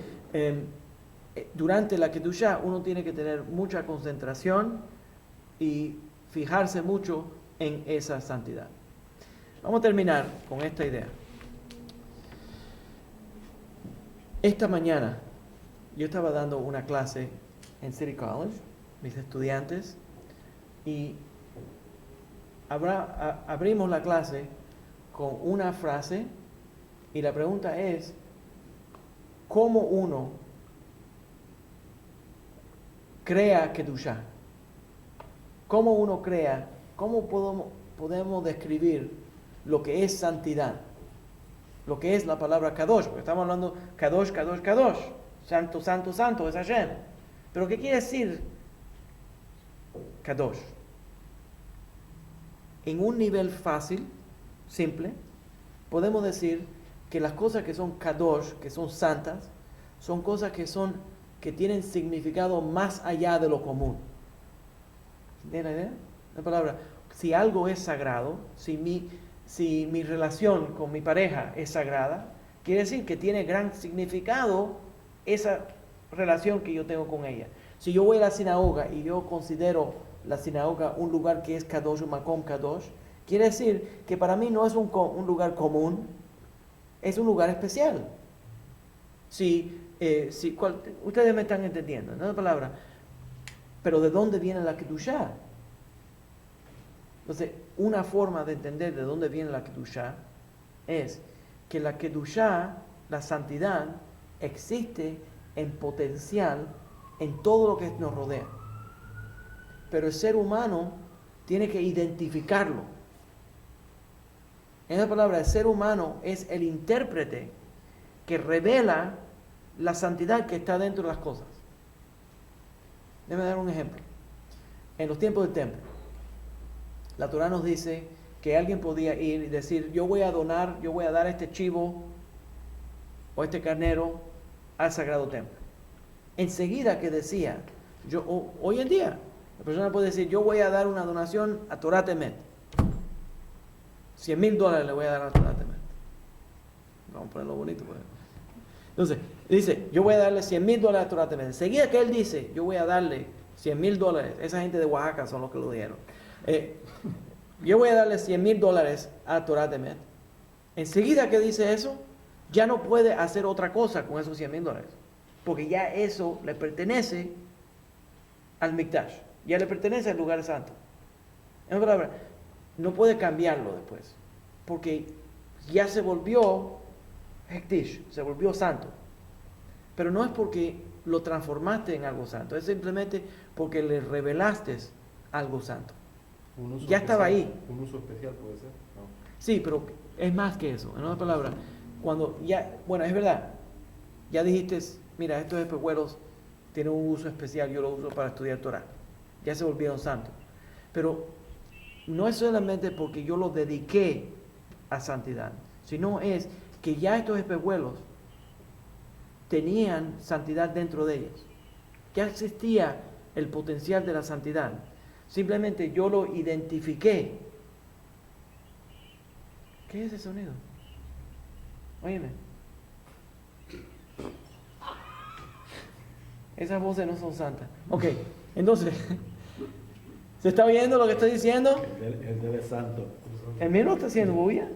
durante la Kedushá uno tiene que tener mucha concentración y fijarse mucho en esa santidad. Vamos a terminar con esta idea. Esta mañana yo estaba dando una clase en City College, mis estudiantes, y abrimos la clase con una frase y la pregunta es, ¿cómo uno crea Kedushá? ¿Cómo uno crea? ¿Cómo podemos describir lo que es santidad? Lo que es la palabra Kadosh, porque estamos hablando Kadosh, Kadosh, Kadosh, santo, santo, santo, es Hashem. Pero ¿qué quiere decir Kadosh? En un nivel fácil, simple, podemos decir que las cosas que son Kadosh, que son santas, son cosas que tienen significado más allá de lo común. ¿Entienden la idea? La palabra, si algo es sagrado, si mi relación con mi pareja es sagrada, quiere decir que tiene gran significado esa relación que yo tengo con ella. Si yo voy a la sinagoga y yo considero la sinagoga un lugar que es Kadosh, un Makom Kadosh, quiere decir que para mí no es un lugar común, es un lugar especial. Ustedes me están entendiendo, ¿no? La palabra. Pero ¿de dónde viene la Kedushá? Entonces, una forma de entender de dónde viene la Kedushá es que la Kedushá, la santidad, existe en potencial en todo lo que nos rodea. Pero el ser humano tiene que identificarlo. En esa palabra, el ser humano es el intérprete que revela la santidad que está dentro de las cosas. Déjame dar un ejemplo. En los tiempos del templo, la Torah nos dice que alguien podía ir y decir, yo voy a dar este chivo o este carnero al sagrado templo. enseguida que decía, hoy en día, la persona puede decir, yo voy a dar una donación a Torat Emet. $100,000 le voy a dar a Torat Emet. Vamos a ponerlo bonito. Pues. Entonces, dice, yo voy a darle $100,000 a Torat Emet. Enseguida que él dice, yo voy a darle $100,000, esa gente de Oaxaca son los que lo dijeron. Yo voy a darle $100,000 a Torat Emet. Enseguida que dice eso, ya no puede hacer otra cosa con esos $100,000. Porque ya eso le pertenece al Mikdash. Ya le pertenece al lugar santo. En otra palabra, no puede cambiarlo después. Porque ya se volvió Hektish, se volvió santo. Pero no es porque lo transformaste en algo santo. Es simplemente porque le revelaste algo santo. Ya estaba ahí. Un uso especial puede ser, ¿no? Sí, pero es más que eso. En otras palabras, cuando ya, bueno, es verdad, ya dijiste, mira, estos espejuelos tienen un uso especial, yo lo uso para estudiar Torah. Ya se volvieron santos. Pero no es solamente porque yo los dediqué a santidad, sino es que ya estos espejuelos tenían santidad dentro de ellos. Ya existía el potencial de la santidad. Simplemente yo lo identifiqué. ¿Qué es ese sonido? Óyeme. Esas voces no son santas. Ok, entonces, ¿se está oyendo lo que estoy diciendo? El de santo. ¿El mío no está haciendo bulla?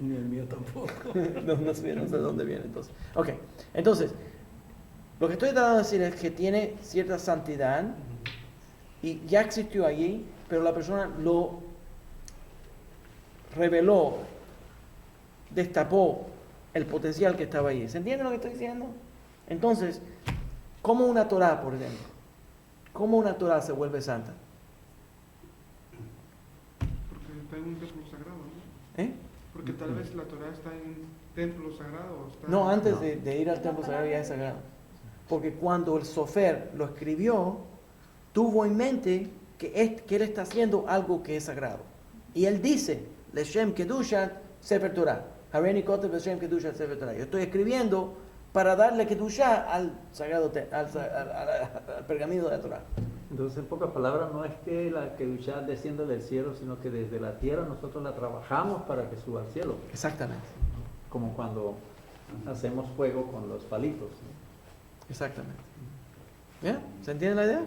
Ni el mío tampoco. no sé de dónde viene entonces. Ok, entonces, lo que estoy tratando de decir es que tiene cierta santidad y ya existió allí, pero la persona lo reveló, destapó el potencial que estaba allí. ¿Se entiende lo que estoy diciendo? Entonces, ¿cómo una Torah, por ejemplo? ¿Cómo una Torah se vuelve santa? Porque está en un templo sagrado, ¿no? ¿Eh? Porque tal vez la Torah está en un templo sagrado. O está No, antes de ir al templo sagrado ya es sagrado. Porque cuando el Sofer lo escribió, tuvo en mente que él está haciendo algo que es sagrado. Y él dice, Leshem Kedushat Sefer Torah. Hareni Kotev Leshem Kedushat Sefer Torah. Yo estoy escribiendo para darle Kedushá al sagrado, al pergamino de la Torah. Entonces, en pocas palabras, no es que la Kedushá descienda del cielo, sino que desde la tierra nosotros la trabajamos para que suba al cielo. Exactamente. Como cuando hacemos fuego con los palitos, ¿no? Exactamente. ¿Ya? ¿Se entiende la idea?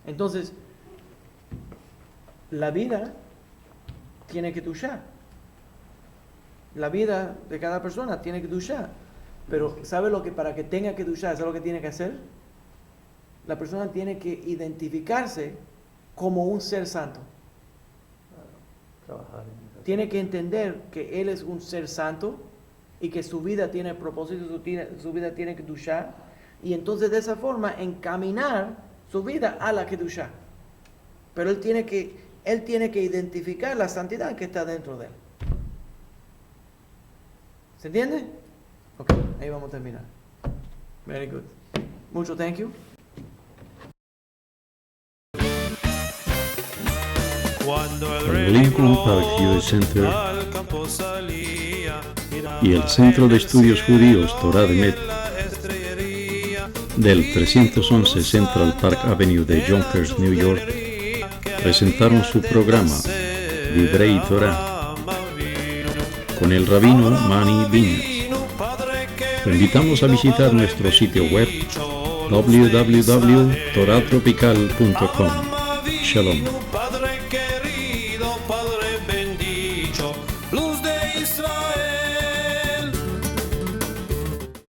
Entonces, la vida tiene Kedushá. La vida de cada persona tiene Kedushá. Pero, ¿sabe lo que para que tenga Kedushá, ¿sabe lo que tiene que hacer? La persona tiene que identificarse como un ser santo. Trabajar en eso. Tiene que entender que él es un ser santo y que su vida tiene propósito, su vida tiene Kedushá, y entonces de esa forma encaminar su vida a la Kedushá. Pero él tiene que identificar la santidad que está dentro de él. ¿Se entiende? Ok, ahí vamos a terminar. Very good. Mucho thank you. El Lincoln Park Jewish Center y el Centro de Estudios Judíos Torat Emet del 311 Central Park Avenue de Yonkers, New York, presentaron su programa Divrei Torah con el rabino Mani Viñas. Te invitamos a visitar nuestro sitio web www.toratropical.com. Shalom.